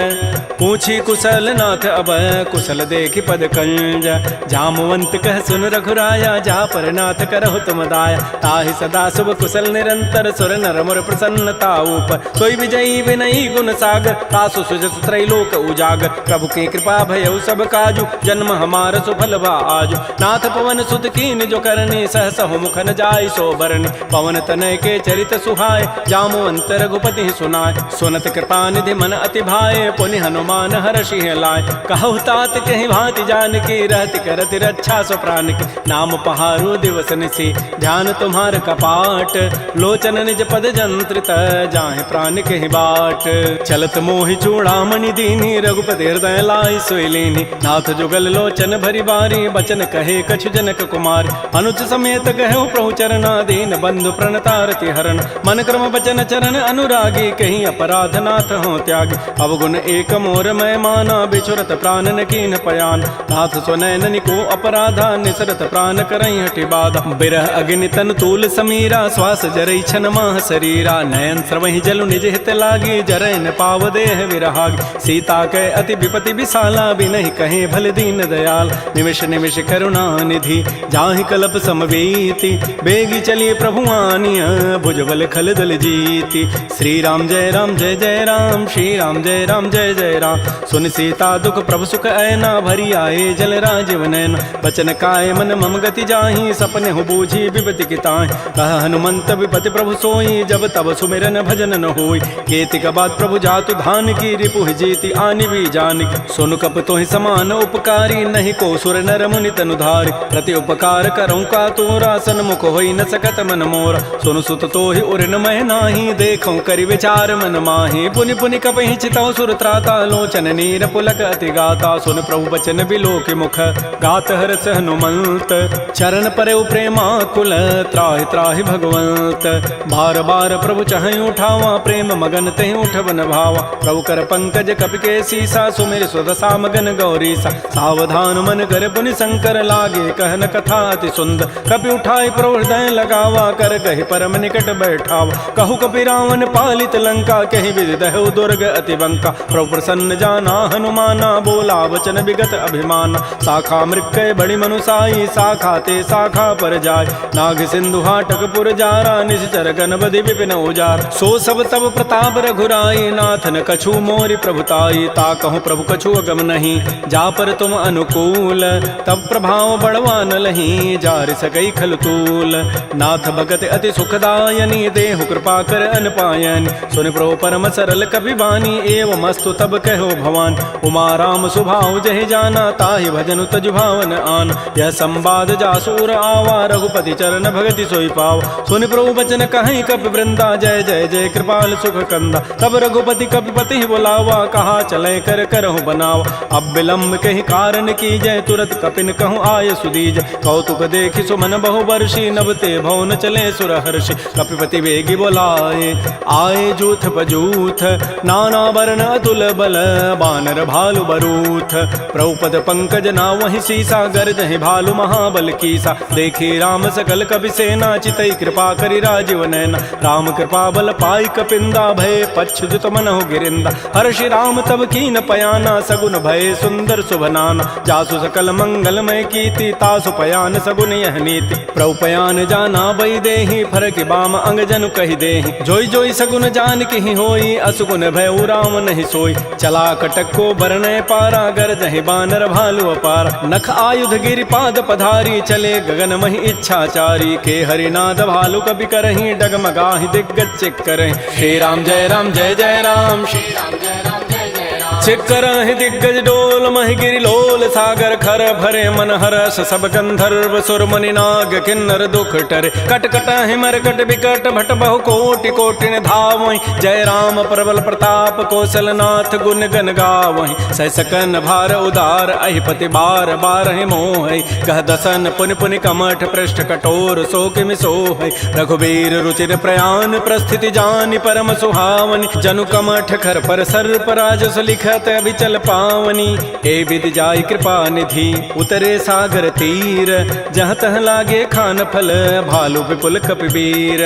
पूछी कुशल नाथ अब, कुशल देखी पद कंज। जामवंत कह सुन रघुराया, जा पर नाथ करहु तुम दाया। ताहि सदा शुभ कुशल निरंतर, सुर नर मुर प्रसन्नता ऊपर। सोई विजयी विनयी गुण सागर, तासु सुजस त्रैलोक उजागर। प्रभु की कृपा भयउ सब काजु, जन्म हमार सुफल भा आजु। नाथ पवन सुत कीन जो करनी, सहस हो मुख न जाय सो बरनी। पवन तनय के चरित सुहाय, जामवंत रघुपति सुनाय। सुनत कृपा निधि मन अति भाए, पुनि हनुमान हर्षि लाय। कहु तात कहि भांति जानकी, रहति करति रक्षा सो प्राण की। नाम पहारो दिवस निशि, ध्यान तुम्हार कपाट। लोचन निज पद जंत्रित, जाहि प्राण कहि बाट। चलत मोहि चूड़ामणि दीनी, रघुपति हृदय लाई सोई लीनी। नाथ जुगल लोचन भरी बारी, बचन कहे कछु जनक कुमार। अनुज समेत कहो प्रभु चरणा, दीन बंधु प्रणतारति हरण। मन क्रम बचन चरण अनुरागी, कहीं अपराध नाथ हो त्यागी। अवगुण एक मोर मैं माना, बिछुरत प्राण न कीन पयान। नाथ स्वनयन को अपराधा, निसरत प्राण करई हटि बाधा। बिरह अग्नि तन तूल समीरा, श्वास जरई छन माह शरीरा। नयन स्रवहि जलु निज हित लागी, जरय न पाव देह विरहागी। सीता के अति विपति विशाला, बिनहि कहे भल दीन दयाल। निमिष निमिष करुणा निधि, जाहि कल्प समवेति। बेगी चलिए प्रभु आनिय, भुजबल खल दल जीति। श्री राम जय राम, श्री राम जय जय राम। सुन सीता दुख प्रभु सुख ऐना, भरी आए जल राजीव नैना। बचन काय मन मम गति जाहि, सपने हो बूझी विपति की ताहि। कह हनुमंत विपति प्रभु सोई, जब तब सुमिरन भजन न होई। केतिक बाद प्रभु जातु धान की, रिपुहि जीति आनि भी जानिक। सुन कप तोहि समान उपकारी, नहीं को सुर नर मुनि तनुधारि। प्रति उपकार करऊँ का तोरा, सन्मुख होई न सकत मन मोरा। सुन सुत तोहि उर न मह नाही, देखऊँ करि विचार मन माहि। पुनि पुनि कपहि चितऊ सुर त्राता, लोचन नीर पुलक अति गाता। सुन प्रभु बचन बिलो के मुख, गात हरस हनुमंत। चरण परउ प्रेमाकुल, त्राहि त्राहि भगवंत। बार बार प्रभु चहई उठावा, प्रेम मगन तेहि उठबन भावा। प्रभु कर पंकज कपि के सीसा, सुमिर सुदशा मगन गौरीसा। सावधान मन कर पुनि शंकर, लागे कहन कथा अति सुंदर। कपि उठाई प्रभु हृदय लगावा, कर कहि परम निकट बैठावा। कहु कपि रावण पालित लंका, कहि विधि दहु दुर्ग अति बंका। प्रभु प्रसन्न जाना हनुमाना, बोला वचन विगत अभिमाना। शाखा मृक्कय बड़ी मनुसाई, शाखा ते शाखा पर जाय। नाग सिंधु हाटक पुर जारा, निश्चर गणपति विपिन उजार। सो सब तब प्रताप रघुराई, नाथ न कछु मोरि प्रभुताई। ता कहूँ प्रभु कछु अगम नहीं, जा पर तुम अनुकूल। तब प्रभाव बढ़वा न लही, जार सकई खल तूल। नाथ भगत अति सुखदायनी, देहु कृपा कर अनपायनी। सुन प्रभु परम सरल कपि बानी, एवं अस्तु तब कहो भवान। उमा राम सुभाव जहि जाना, ताहि भजनु तजु भावन आन। यह संवाद जासूर आवा, रघुपति चरण भगति सोई पाव। सुन प्रभु बचन कहीं कपि वृंदा, जय जय जय कृपाल सुख कंदा। तब रघुपति कपिपति बुलावा, कहा चले कर करहु बनावा। अब विलम्ब कहीं कारण की जय, तुरत कपिन कहूँ आय सुदीज। कौतुक देखि सुमन बहु वर्षी, नभते भवन चले सुर हर्षि। कपिपति वेगी बोलाए, आए जूथ बजूथ। नाना वर्ण अतुल बल, बानर भालु बरूथ। प्रभुपद पंकज ना वही सीसा, गर्जहि भालु महाबल कीसा। देखी राम सकल कपि सेना, चितई कृपा करि राजीव नैना। राम कृपा बल पाई कपिंदा, भय पच्छुत मनहु गिरिंदा। हर्षि राम तब कीन पयाना, सगुन भय सुंदर शुभनाना। जासु सकल मंगलमय कीर्ति, तासु पयान सगुन यह नीति। प्रभु पयान जाना बई देहि, फरक बाम अंग जनु कहि देहि। जोई जोई सगुन जान कहि होई, असुगुन भय राम नहीं सोई। चला कटक को बरनय पारा, गरजहि बानर भालु अपार। नख आयुध गिरि पाद पधारी, चले गगन महि इच्छाचारी। के हरिनाद भालु कपि करहि, डगमगाहि दिग्गज चिक करहि। श्री राम जय जय राम, श्री राम जय जय राम। शिखर ही दिग्गज डोल महि गिरि लोल सागर खर भरे मन हरस सब गंधर्व सुर मुनि नाग किन्नर दुख टरे कट कट हिमर कट विकट भट बहु कोटि कोटिन धावहि जय राम प्रबल प्रताप कौशल नाथ गुण गन गावहि सह सकन भार उदार अहिपति बार बार मोह कह दसन पुनि पुनि कमठ पृष्ठ कठोर शोक मिसोह रघुबीर रुचिर प्रयाण प्रस्थिति जानि परम सुहावनि जनु कमठ खर पर सर्प राजस लिखत अभिचल पावनी ए विद जाय कृपा निधि उतरे सागर तीर जहाँ तह लागे खान फल भालु विपुल कपिवीर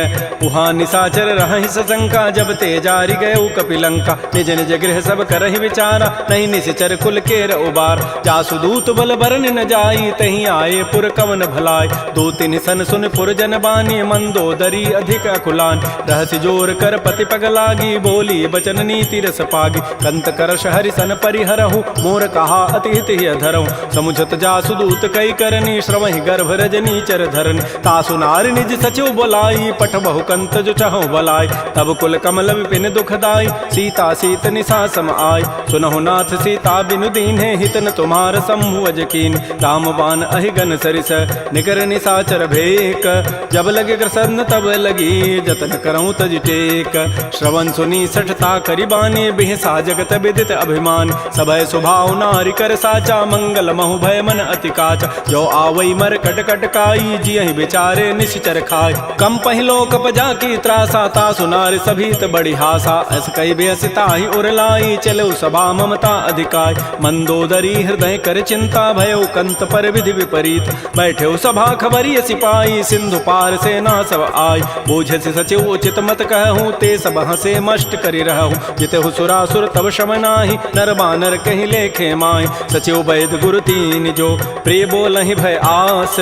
उहाँ निशाचर रहहि सशंका जब ते जारी गए कपिलंका निज निज गृह सब करहि विचारा नहीं निश्चर कुल केर उबार जासु दूत बल बरन न जाई तहीं आए पुर कवन भलाय दो तिन सन सुन पुर जन बानी मंदोदरी अधिक अकुलान रहस्य जोर कर पति पग लागी बोली बचन नीति रस पागी कंत करश हरि सन परिहरहु मोर कहा अति हित धरहु समुझत जासु दूत कई करनी श्रवहि गर्भ रजनी चर धरनी तासु नार निज सचिव बोलाई पठ बहु कंत जो चहु बलाई तब कुल कमल विपिन दुखदाई सीता सीत निशा सम आय सुनहु नाथ सीता बिनु दीन्हे हितन तुम्हार समूह अजकीन राम बान अहिगन सरिस निकर निशाचर भेक जब लगे कृष्ण तब लगी जतन करऊं तज टेक श्रवण सुनी सठता करिबानी बिहसा जगत विदित अभिमान सबय स्वभाव नारी कर साचा मंगल महु भय मन अति काचा जो आवई मर कट कट काई जियहि बिचारे निश्चर खाय कम पहिलो कप जाकी त्रासा तासु नारी सभीत बड़ी हासा अस कई बेसिता ही उरलाई चलो सभा ममता अधिकाय मंदोदरी हृदय कर चिंता भयो कंत पर विधि विपरीत बैठे सभा खबरी सिपाही सिंधु पार से ना सब आय बूझ से सचिव उचित मत कहूँ ते सब हसे मष्ट करी रहूँ जिते सुरासुर तब शमनाहि नर बानर कहीं लेखे माय सचिव वैद गुरु तीन जो प्रिय बोलहि भय आस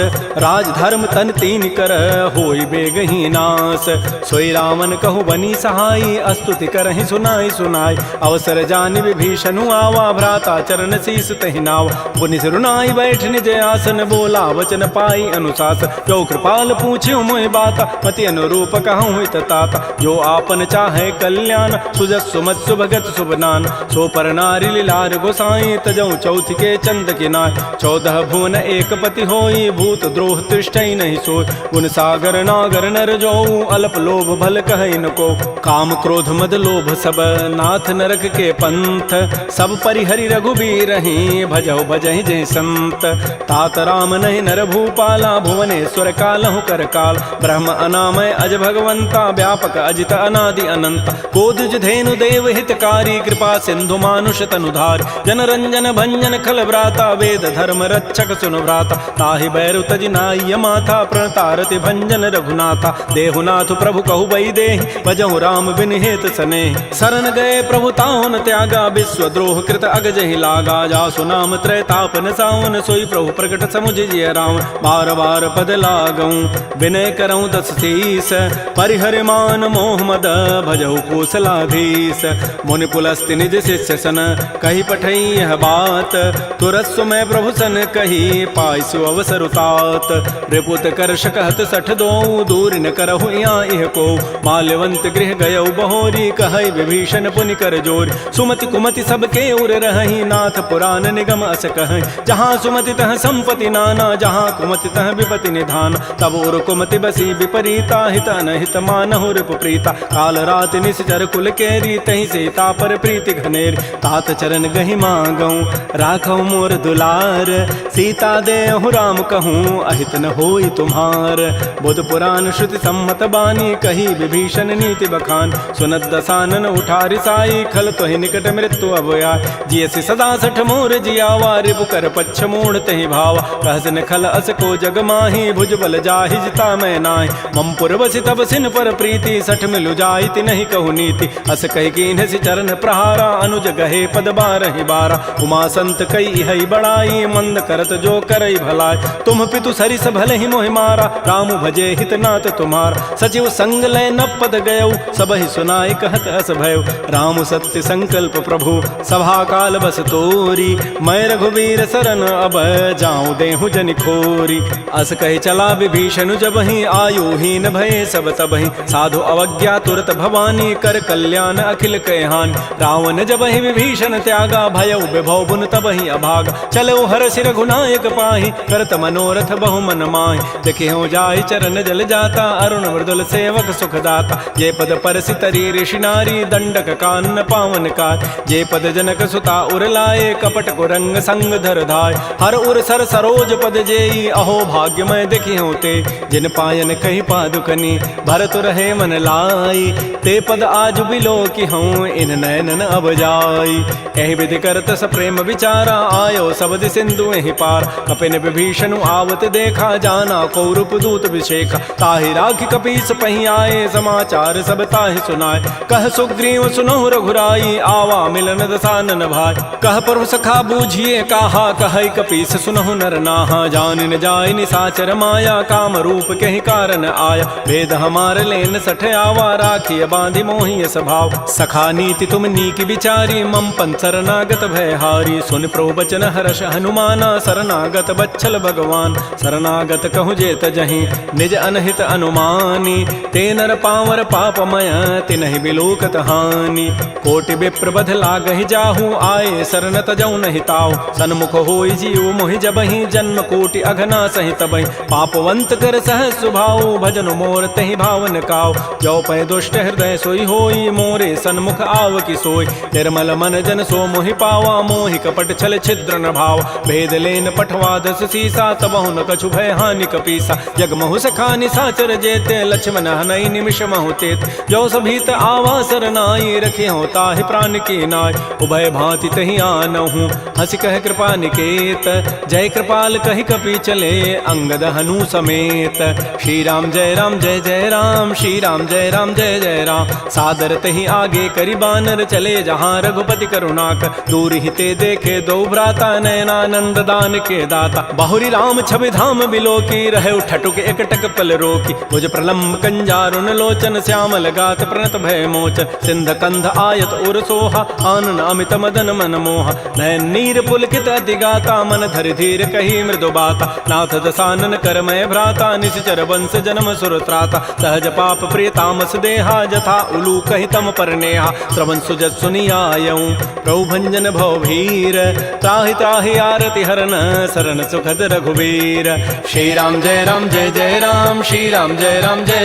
राज धर्म तन तीन कर होई बेगही नास सोई रावण कहु बनी सहाई अस्तुति करहि सुनाई सुनाई अवसर जानि विभीषणु आवा भ्राता चरण शीस तहि नावा पुनि सिरुनाई बैठ निज आसन बोला वचन पाई अनुशासन जो कृपाल पूछ्यो मोहि बाता मति अनुरूप कहूँ हित ताता जो आपन चाहे कल्याण सुजस सुमत सुभगत सुबनान सो पर नारी लीलार गोसाई तजऊ चौथ के चंद के नाय 14 भुवन एक पति होई भूत द्रोह तिष्ठई नहीं सोय गुण सागर नागर नर जो अल्प लोभ भल कहई न को काम क्रोध मद लोभ सब नाथ नरक के पंथ सब परिहरि रघुबीर ही भजऊ भजहि जय संत तात राम नहीं नर भूपाला भुवनेश्वर कालहु कर काल ब्रह्म अनामय अज भगवंता व्यापक अजित अनादि अनंत कोदुज धेनु देव हितकारी कृपा सिंधु मानुष तनुधार जन रंजन भंजन खल व्राता वेद धर्म रक्षक सुन व्राता ताहि बैरु तज नाय माथा प्रणतारति भंजन रघुनाथा देहुनाथ प्रभु कहु बई देहि भजहु राम बिन हेत सने शरण गए प्रभु ताहुन त्यागा विश्व द्रोह कृत अगजहि लागा जासु नाम त्रैतापन सावन सोई प्रभु प्रकट समुझ जिय राम बार बार पद लागऊं विनय करऊं दस शीस परिहर मान मोह मद भजहु कौशलाधीश मुनि पुलस्ति निज शिष्य सन कही पठई यह बात तुरत सुमय प्रभु सन कही पाइसु अवसर उतात रिपुत कर शकहत सठ दो दूर न करहु यहाँ इह को माल्यवंत गृह गयौ बहोरी कहई विभीषण पुनि कर जोर सुमति कुमति सबके उर रही नाथ पुराण निगम अस कहई जहाँ सुमति तह संपति नाना जहाँ कुमति तह विपति निधान तब उर कुमति बसी विपरीता हित अनहित मानहु रिपु प्रीता काल रात निश्चर कुल केरी तही सीता पर प्रीति घनेर तात चरण गहि मांगऊं राखऊ मोर दुलार सीता देहु राम कहूँ अहित न होई तुम्हार बुध पुराण श्रुति सम्मत बानी कही विभीषण नीति बखान सुनत दसानन उठारि साई खल तोहि निकट मृत्यु अभया जियसि सदा सठ मोर जियावा रिपु कर पच्छ मूढ़ तहि भावा कहसन खल अस को जग माही भुज बल जाहि जिता मैं नाहि मम पुरवसि तब सिन पर प्रीति सठ मिलु जाइति नहीं कहु नीति अस कहि कीन्हसि चरण प्रहारा अनुज गहे पद बारहि बारा उमा संत कई हई बड़ाई मंद करत जो करई भलाई तुम पितु सरिस भले ही मोहि मारा राम भजे हित नाथ तुम्हार सचिव संग लय न पद गयऊ सबहि सुनाई कहत अस भयउ राम सत्य संकल्प प्रभु सभा काल बस तोरी मैं रघुवीर शरण अब जाऊं देहु जनि खोरी अस कहि चला विभीषण जब ही आयु हीन भय सब तबहि साधु अवज्ञा तुरत भवानी कर कल्याण अखिल कहहान रावण जब ही कही विभीषण त्यागा, भयउ विभव बुन तबहि अभागा। चलो हरषि रघुनायक पाहि, करत मनोरथ बहु मन माहि। देखियो जाहि चरण जल जाता, अरुण मृदुल सेवक सुखदाता। जे पद परसि तरी ऋषि नारी, दंडक कानन पावन कार। जे पद जनक सुता उर लाए, कपट कुरंग संग धर धाय। हर उर सर सरोज पद जेई, अहो भाग्यमय देखियो ते। जिन पायन कही पादुकनी, भरत रहे मन लाई। ते पद आज बिलो की हूँ, इन नैनन अब जाई। एहि विधि करत स प्रेम विचारा, आयो सबद सिंधु एहि पार। कपिन विभीषण आवत देखा, जाना कौरूप दूत विशेखा। ताहि राखि कपीस पहि आए, समाचार सब ताहि सुनाए। कह सुग्रीव सुनहु रघुराई, आवा मिलन दसानन भाई। कह प्रभु सखा बूझिए काहा, कह कपीस सुनहु नर नाहा। जान न जाय निसाचर माया, काम रूप के कारण आया। वेद हमार लेन सठ आवा, राखिय बांधि मोहि स्वभाव। सखा नीति तुम नीक विचारी, मम पंथ शरणागत भय हारी। सुन प्रभु बचन हर्ष हनुमाना, शरणागत बच्छल भगवान। शरणागत कहु जेत जहीं, निज अनहित अनुमानी। ते नर पावर पापमय, तिनहि बिलोकत हानि। कोटि विप्र बध लागहि जाहु, आए शरण तजौ नहि ताहु। सन्मुख होई जीव मोहि जबहि, जन्म कोटि अघना सहि तबहि। पापवंत कर सहज सुभाऊ, भजन मोर तहि भावन काऊ। जो पै दुष्ट हृदय सोई होई, मोरे सन्मुख आव की सोई। निर्मल मन जन सो मोहि पावा, मोहि कपट छल छिद्र न भाव। भेद लेन पठवा दस सीसा, तबहु न कछु भय हानि कपीसा। जग महु सखा निसाचर जेते, लक्ष्मण हनई निमिष महु तेत। जो सभीत आवा सरनाई, रखे हो ताहि प्राण की नाय। उभय भांति तहि आनहु, हंस कह कृपा निकेत। जय कृपाल कहि कपि चले, अंगद हनु समेत। श्री राम जय राम जय जय राम, श्री राम जय राम जय जय राम। सादर तहि आगे करि बानर, चले जहाँ रघुपति करुणाकर। दूर ही ते देखे दो भ्राता, नयनानंद दान के दाता। बहुरी राम छवि धाम बिलो की, रहे ठटुक एकटक पल रोकी। भुज प्रलम्ब कंजारुन लोचन, श्यामल गात प्रणत भय मोचन। सिंध कंध आयत उर सोहा, आनन अमित मदन मन मोहा। नयन नीर पुलकित अति गाता, मन धरि धीर कही मृदु बाता। नाथ दसानन कर मय भ्राता, निश्चर वंश जन्म सुर त्राता। सहज पाप प्रिय तामस देहा, जथा उलू कहि तम पर नेहा। श्रवण सुजत सुनियायऊँ, प्रभु भंजन भव भीर। त्राहि त्राहि आरति हरन, शरण सुखद रघुवीर। श्री राम जय जय राम, श्री राम जय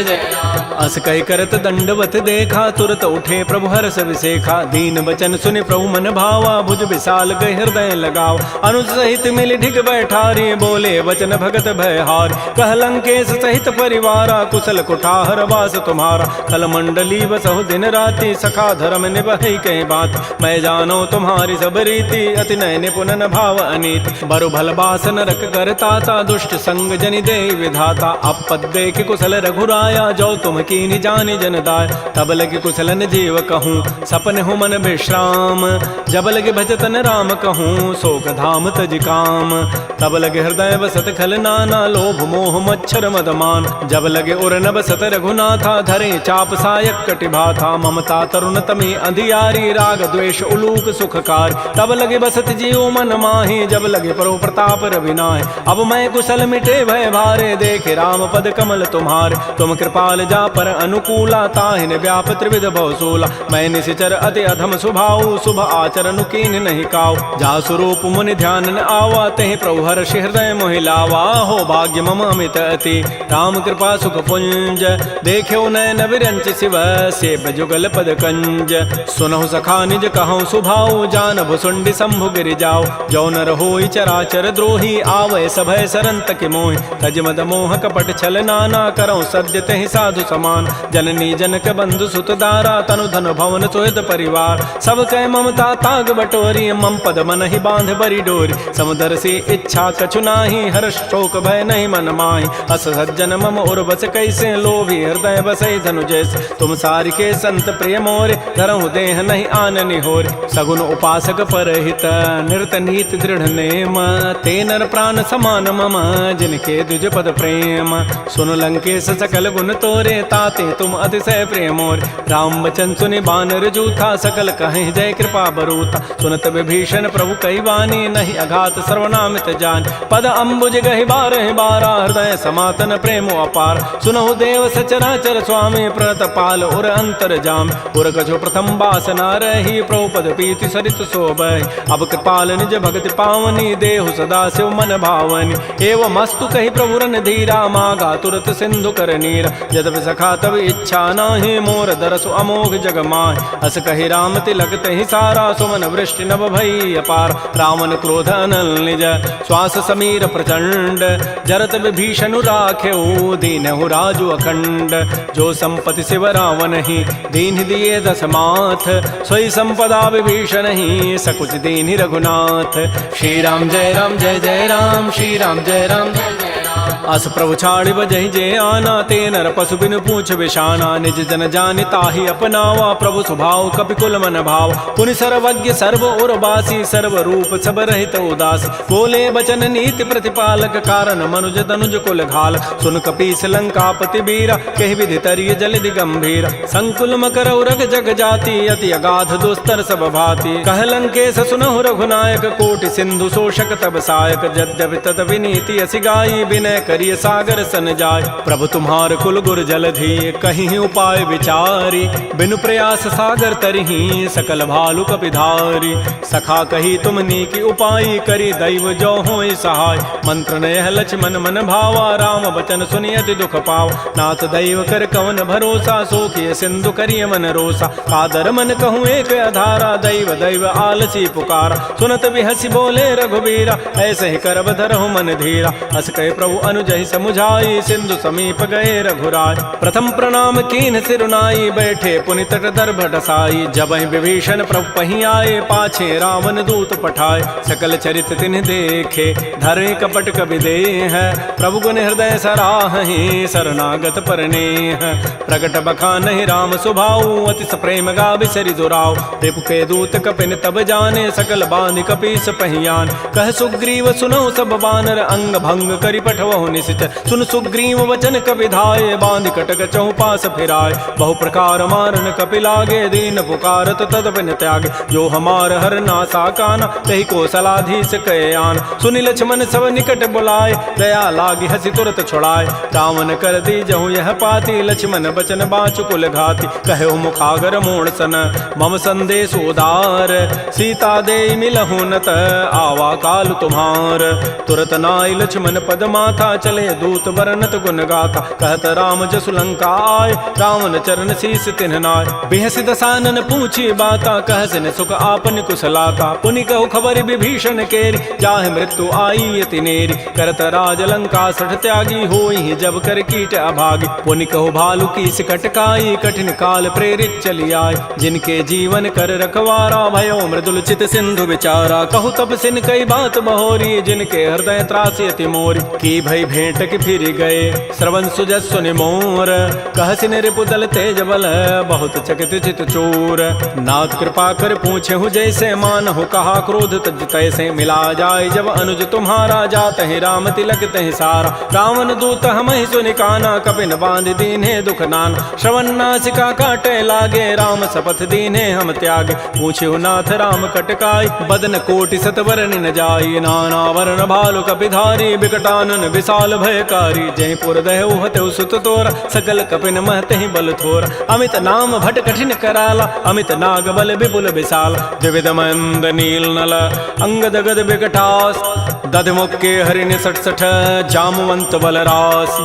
जय राम। अस कहि करत दंडवत देखा, तुरत उठे प्रभु हर्ष विसेखा। दीन बचन सुनि प्रभु मन भावा, भुज विशाल गहि हृदय लगाव। अनुज सहित मिल ढिग बैठारी, बोले वचन भगत भय हार। कह लंकेश सहित परिवारा, कुशल कुठार वास तुम्हारा। कल मंडली बसहु दिन राति, सखा धर्म निभहि कहीं बात। मैं जानो तुम्हारी सब रीति, अति नय निपुण न भाव अनीति। बरु भल बास नरक करताता, दुष्ट संग जनि दे विधाता। अपद देख कुशल रघुराया, जो तुम कीनि जानि जन दाय। तब लगे कुशलन जीव कहूँ, सपन हो मन विश्राम। जब लगे भजतन राम कहूँ, शोक धाम तज काम। तब लगे हृदय बसत खल नाना, लोभ मोह मच्छर मदमान। जब लगे उर न बसत रघुनाथा, धरे चाप सायक कटिभाथा। ममता तरुण तमी अंधियारी, राग द्वेष उलूक सुखकार। तब लगे बसत जीव मन माही, जब लगे परो प्रताप रविनाय। अब मैं कुशल मिटे भय भारे, देखे राम पद कमल तुम्हारे। तुम कृपाल जा पर अनुकूला, ताहिन व्याप त्रिविध भवसूला। मैं निशिचर अति अधम स्वभाव, शुभ आचरण कीन नहीं काऊ। जा स्वरूप मुनि ध्यान न आवा, तहि प्रभु हर्षि हृदय मोहि लावा। हो भाग्य मम अमित अति, राम कृपा सुख पुंज। देख्यो नयन विरंच शिव, सेव जुगल पद कंज। सुनहु सखा निज कहूँ सुभाऊ, जान भुसुंडि शंभु गिरि जाओ। जो नर होई चराचर द्रोही, आवै सभय सरन तकि मोहि। तज मद मोह कपट छल नाना, करऊँ सद्य तहि साधु समान। जननी जनक बंधु सुत दारा, तनु धन भवन सुहृद परिवार। सब कह ममता ताग बटोरी, मम पद मन ही बांध बरी डोरी। समुदर से इच्छा कछु नाही, हर्ष शोक भय नहीं मन माही। अस सज्जन मम उर बस कैसे, लोभी हृदय बसई धनु जैसे। तुम सारि के संत प्रिय मोरे, धरहु देह नहीं आननि होरे। सगुन उपासक परहित, निरत नीत दृढ़ नेम। ते नर प्राण समान मम, जिनके द्विज पद प्रेम। सुन लंकेश सकल गुण तोरे, ताते तुम अतिशय प्रिय मोरे। राम बचन सुनि बानर जूथा, सकल कहें जय कृपा बरूता। सुनत विभीषण प्रभु कई वाणी, नहीं अघात सर्वनामित जान। पद अम्बुज गहि बारहि बारा, हृदय समातन प्रेमो अपार। सुनहु देव सचराचर स्वामी, प्रणत पाल उर अंतर जाम। उर कछु प्रथम बासना रही, प्रभु पद पीति सरित शोभहि। अब कृपाल निज भगति पावनी, देहु सदा शिव मन भावनी। एवं अस्तु कहि प्रभु रन धीरा, मागा तुरत सिंधु कर नीरा। यद्यपि सखा तब इच्छा नाही, मोर दरसु अमोघ जग माहि। अस कहि राम तिलक तहि सारा, सुमन वृष्टि नभ भई अपार। रावण क्रोध अनल निज, श्वास समीर प्रचंड। जरत विभीषण राखेऊ, दीनहु राजु अखंड। जो संपत्ति शिव रावण ही, दीन दिए दस माथ। सोई संपदा विभीषण ही, सकुच दीन रघुनाथ। श्री राम जय राम जय जय राम, श्री राम जय राम जय जय राम। अस प्रभु छाड़ बजहि जे आना, ते नर पशु बिनु पूछ विषाना। निज जन जानि ताहि अपनावा, प्रभु स्वभाव कपिकुल मन भाव। पुनि सर्वज्ञ सर्व उर्वासी, सर्व रूप सब रहित उदासी। बोले बचन नीति प्रतिपालक, कारण मनुज तनुज कुल घाल। सुन कपीस लंकापति बीरा, कहि विधि तरिय जलधि गंभीर। संकुल मकर उरग जग जाति, अति अगाध दुस्तर सब भाति। कह लंकेश सुनहु रघुनायक, कोटि सिंधु शोषक तब सायक। यद्यपि तद विनीति असि गाई, विनय करिय सागर सन जाय। प्रभु तुम्हार कुल गुर जलधि, कहीं उपाय विचारी। बिनु प्रयास सागर तरही, सकल भालु कपिधारी। सखा कही तुम नीकी उपाय, करी दैव जो होय सहाय। मंत्र नयह लक्ष्मण मन भावा, राम बचन सुनियति दुख पाव। नाथ दैव कर कवन भरोसा, सोखिय सिंधु करिय मन रोसा। कादर मन कहूँ एक आधारा, दैव दैव आलसी पुकारा। सुनत बिहसी बोले रघुबीरा, ऐसे ही करब धरहु मन धीरा। अस कहे प्रभु अनुजहि समुझाई, सिंधु समीप गए रघुराय। प्रथम प्रणाम कीन सिरुनाई, बैठे पुनि तट दर्भ डसाई। जबहि विभीषण प्रभु पहि आए, पाछे रावण दूत पठाए। सकल चरित तिन्ह देखे, धरे कपट कबि देह। प्रभु गुण हृदय सराहि, शरणागत परनेह। प्रगट बखानहि राम सुभाऊ, अति प्रेम गावि सरि दुराऊ। रिपु के दूत कपिन तब जाने, सकल बांधि कपीस पहियान। कह सुग्रीव सुनहु सब बानर, अंग भंग करि पठवहु निशिचर। सुन सुग्रीव वचन कपि धाये, बांधि कटक चहु पास फिराय। बहु प्रकार मारन कपि लागे, दीन पुकारत तद बिन त्यागे। जो हमार हर नासा काना, तहि कौशलाधीश कहे आन। सुनि लक्ष्मण सब निकट बुलाए, दया लागी हसी तुरत छुड़ाए। रावण कर दी जहु यह पाती, लक्ष्मण बचन बाचु कुल घाती। कहो मुखागर मोड़ सन, मम संदेश उदार। सीता दे मिलहु नत, आवा काल तुम्हार। तुरत नाई लक्ष्मण पद माथा, चले दूत बरनत गुण गाथा। कहत राम जसु लंका आय, रावण चरण शीस तिन्ह नाय। बिहसि दसानन पूछी बाता, कहसिन सुख आपन कुशलाता। पुनि कहु खबर विभीषण केरी, जाहि मृत्यु आई अति नेरी। करत राज लंका सठ त्यागी, होई जब कर कीट अभागी। पुनि कहु भालु की कटकाई, कठिन काल प्रेरित चली आय। जिनके जीवन कर रखवारा, भयो मृदुल चित सिंधु विचारा। कहु तब सिन कई बात बहोरी, जिनके हृदय त्रासी अति मोरी। की भई भेंट की फिर गए, श्रवण सुजस सुनि मोर। कहसिन रिपुदल तेज बल, बहुत चकित चित चोर। नाथ कृपा कर पूछे हूँ जैसे, मान हो कहा क्रोध तज तैसे। मिला जाय जब अनुज तुम्हारा, जात है राम तिलक तहि सारा। रावण दूत हम ही सुनि काना, कपिन बांध दीन्हे दुख नाना। श्रवण नासिका काटे लागे, राम शपथ दीन्हे हम त्यागे। पूछे नाथ राम कटकाई, बदन कोटि सतवरन न जाई। नाना वर्ण भालु कपिधारी, बिकटानन विशाल भयकारी। जयपुर दहु हतु सुत तोरा, सकल कपिन महते बल थोरा। अमित नाम भट कठिन कराला, अमित नाग बल विपुल विशाल। द्विविध मंद नील नल, अंगद गद बिकटास। दध मुक्के हरिण सठ सठ, जामवंत बलरास।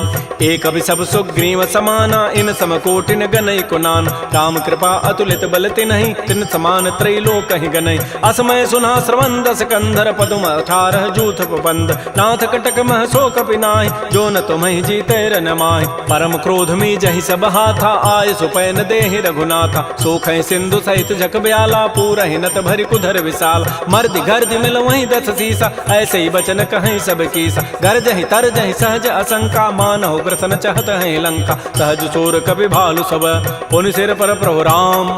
एक अभि सब सुग्रीव समाना, इन सम कोटिन गनई कुनान। राम कृपा अतुलित बल तिन्हि, तिन समान त्रैलोक कहि गनई। असमय सुना श्रवण दस कंधर, पदुम 18 जूथ बंद। नाथ कटक मह सो कपि नाहि, जो न तुम्हि जीते रन माहि। परम क्रोध मी जहि सब हाथा, आय सुपैन देहि रघुनाथा। सोखै सिंधु सहित जग ब्याला, पूरहि नत भरि कुधर विशाल। मर्दि गर्दि मिल वहीं 10 सीसा, ऐसे ही बचन कहीं सब कीसा। गरजहि तरजहि सहज असंका, मानहु ग्रसन चहत है लंका। सहज सोर कपि भालु सब, पुनि सिर पर प्रभु राम।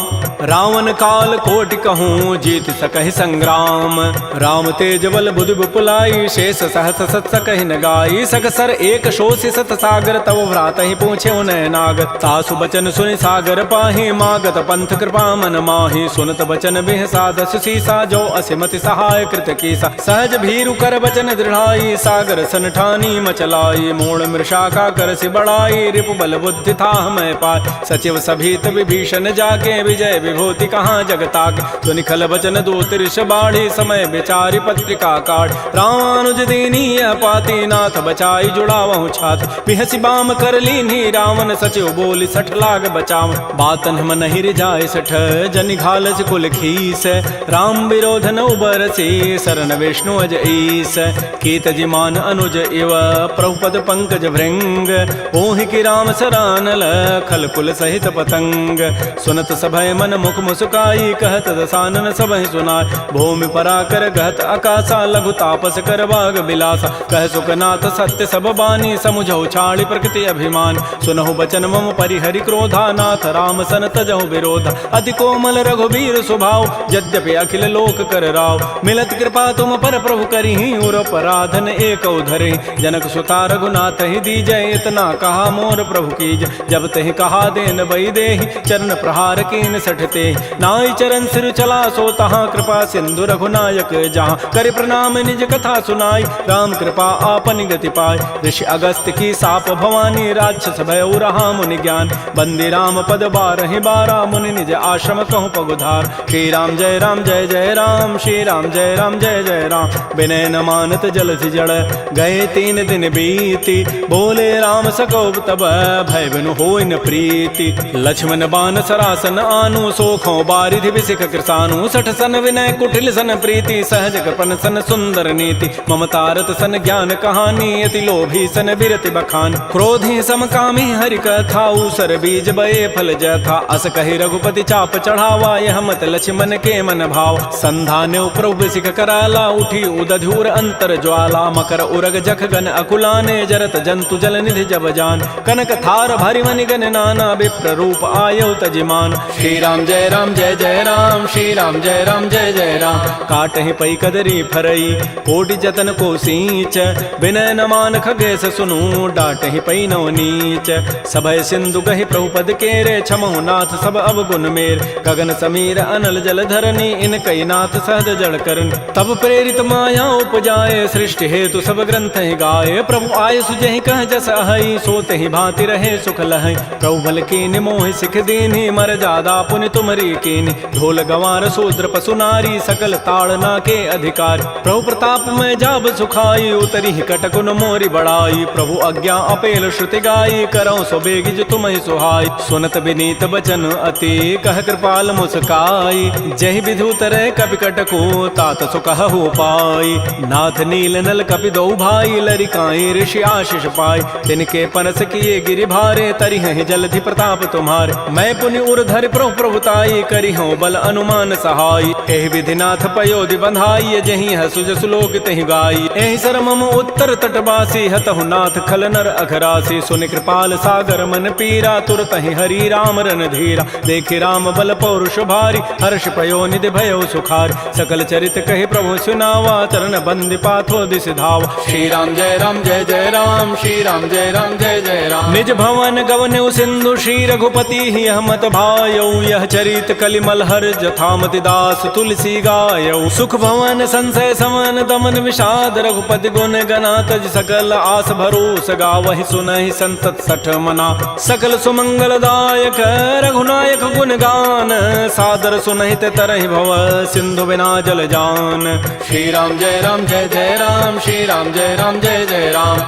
रावण काल कोटि कहूँ, जीत सकहि संग्राम। राम तेज बल बुधि बुपुलाई, शेष सहस सत सकहि न गाई। सकसर एक शोषि सत सागर, तव भ्रात ही पूछे उन्हें नाग। सासु बचन सुनि सागर पाहि, मागत पंथ कृपा मन माहि। सुनत बचन बिह साधस सीसा, जो असिमति सहाय कृत कीसा। सहज भीरु कर बचन दृढ़ाई, सागर सन ठानी मचलाई। मूढ़ मृषा का कर सि बढ़ाई, रिपु बल बुद्धि था मैं पाय। सचिव सभीत विभीषण जाके, विजय विभूति कहाँ जगताके। सुनि खल बचन दूत ऋष बाढ़ी, समय विचारि पत्रिका काढ़। रामानुज दीनीय पाती, नाथ बचाई जुड़ावहु छाती। बिहसि बाम कर लीन्ही, रावण सचिव बोली सठ लाग बचाव। बातन मन हिर जाय सठ, जनि घालस कुल खीस। राम विरोध न उबरसी, शरण विष्णु अज ईस। कीत जिमान अनुज इव, प्रभुपद पंकज भृंग। ओहि की राम सरानल, खल कुल सहित पतंग। सुनत सभय मन मुख मुस्काई, कहत दसानन सबहि सुनाय। भूमि पराकर गहत आकाशा, लघु तापस कर बाग बिलासा। कह सुखनाथ सत्य सब बानी, समुझौ छाड़ी प्रकृति अभिमान। सुनहु बचन मम परिहरि क्रोधा, नाथ राम सन तजहु विरोधा। अति कोमल रघुबीर स्वभाव, यद्यपि अखिल लोक कर राव। मिलत कृपा तुम पर प्रभु करिहि, उर पराधन एक धरि। जनक सुता रघुनाथ ही दीजय, इतना कहा मोर प्रभु कीज। जब तहि कहा देन बई देहि, चरण प्रहार कीन सठते। नाई चरण सिर चला सो तहाँ, कृपा सिंधु रघुनायक जहाँ। कर प्रणाम निज कथा सुनाई, राम कृपा आपन गति पाय। ऋषि अगस्त की साप भवानी, राक्षस भय रहा मुनि ज्ञान। बंदी राम पद बारहि बारा, मुनि निज आश्रम कहूँ पगुधार। श्री राम जय राम जय जय राम, श्री राम जय राम जय जय राम। विनय न मानत जलधि जड़, गए 3 दिन बीती। बोले राम सकोब तब, भय बिनु होय न प्रीति। लक्ष्मण बान सरासन आनु, सोखों बारिधि बिसिख कृसानु। सठ सन विनय कुटिल सन प्रीति, सहज कृपन सन सुंदर नीति। ममतारत सन ज्ञान कहानी, अति लोभी सन बिरति बखान। क्रोधी समकामी हरि कथा, ऊसर बीज बये फल जथा। अस कहि रघुपति चाप चढ़ावा, यह मत लक्ष्मण के मन भाव। संधान्यो प्रभु सिख कराला, उठी उदधूर अंतर ज्वाला। मकर उरग जख गन अकुलाने, जरत जंतु जल निधि जब जान। कनक थार भरि मनि गन नाना, विप्र रूप आयो तजिमान। श्री राम जय राम जय जय राम, श्री राम जय राम जय जय राम। काटहि पै कदरी फरई, कोटि जतन को सींच। विनय न मान खगेश सुनु, डाटहि पै नव नीच। सभय सिंधु गहि प्रभुपद केरे, क्षमहु नाथ सब अवगुण मेर। गगन समीर अनल जल धरनी, इन कई नाथ सहज जड़ करन। तब प्रेरित माया उपजाए, सृष्टि हेतु सब ग्रंथ ही गाये। प्रभु आय सुजहि कह जस अहै, सोते ही भांति रहे सुख लहै। प्रभु बल कीन्हि मोहि सिख दीन्हि, मर जादा पुनि तुमरी कीन्हि। ढोल गंवार शूद्र पशु नारी, सकल ताड़ना के अधिकार। प्रभु प्रताप में जाब सुखाई, उतरी कटकुन मोरी बड़ाई। प्रभु आज्ञा अपेल श्रुति गाई, करऊँ सो बेगिज तुम्हि सुहाई। सुनत विनीत बचन अति, कह कृपाल मुस्काई। जहि विधि उतरै कपि कटको, तात सुकहु पाई। नाथ नील नल कपि दो भाई, लरिकाई ऋषि आशीष पाई। तिनके परस किए गिरि भारे, तरिहहि जलधि प्रताप तुम्हारे। मैं पुनि उर धरि प्रभु प्रभुताई, करिहउँ बल अनुमान सहाय। एहि विधि नाथ पयोधि बंधाई, जहि हसुज सुलोक तहि गाई। एहि सर मम उत्तर तटवासी, हतहु नाथ खल नर अघरासी। सुनि कृपाल सागर मन पीरा, तुरत ही हरि राम रन धीरा। देखि राम बल पौरुष भारी, हर्ष पयो निधि भयो सुखारी। सकल चरित कहि प्रभु सुनावा, चरण बंदि पाथो दिस धावा। श्री राम जय राम जय जय राम, श्री राम जय राम जय जय राम। निज भवन गवन्यु सिंधु, श्री रघुपति ही हमत भायौ। यह चरित कलिमल हर जथामति दास, तुलसी गायौ। सुख भवन संशय समन, दमन विषाद रघुपति गुण गना। तज सकल आस भरोस, गावहि सुनहि संतत सठ मना। सकल सुमंगल दायक रघुनायक गुण गान, सादर सुनहि ते तरहि भव सिंधु बिना जल जान। श्री राम जय राम जय जय राम, श्री राम जय राम जय जय राम।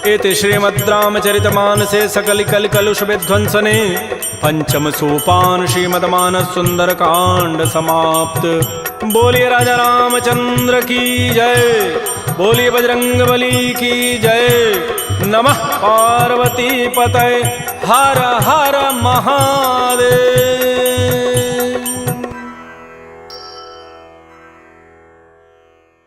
इति श्रीमद् रामचरितमानसे सकल कल कलुष विध्वंसने, पंचम सोपान श्रीमद्मानस सुंदर कांड समाप्त। बोलिए राजा रामचंद्र की जय, बोलिए बजरंग बली की जय। नमः पार्वती पतये, हर हर महादेव।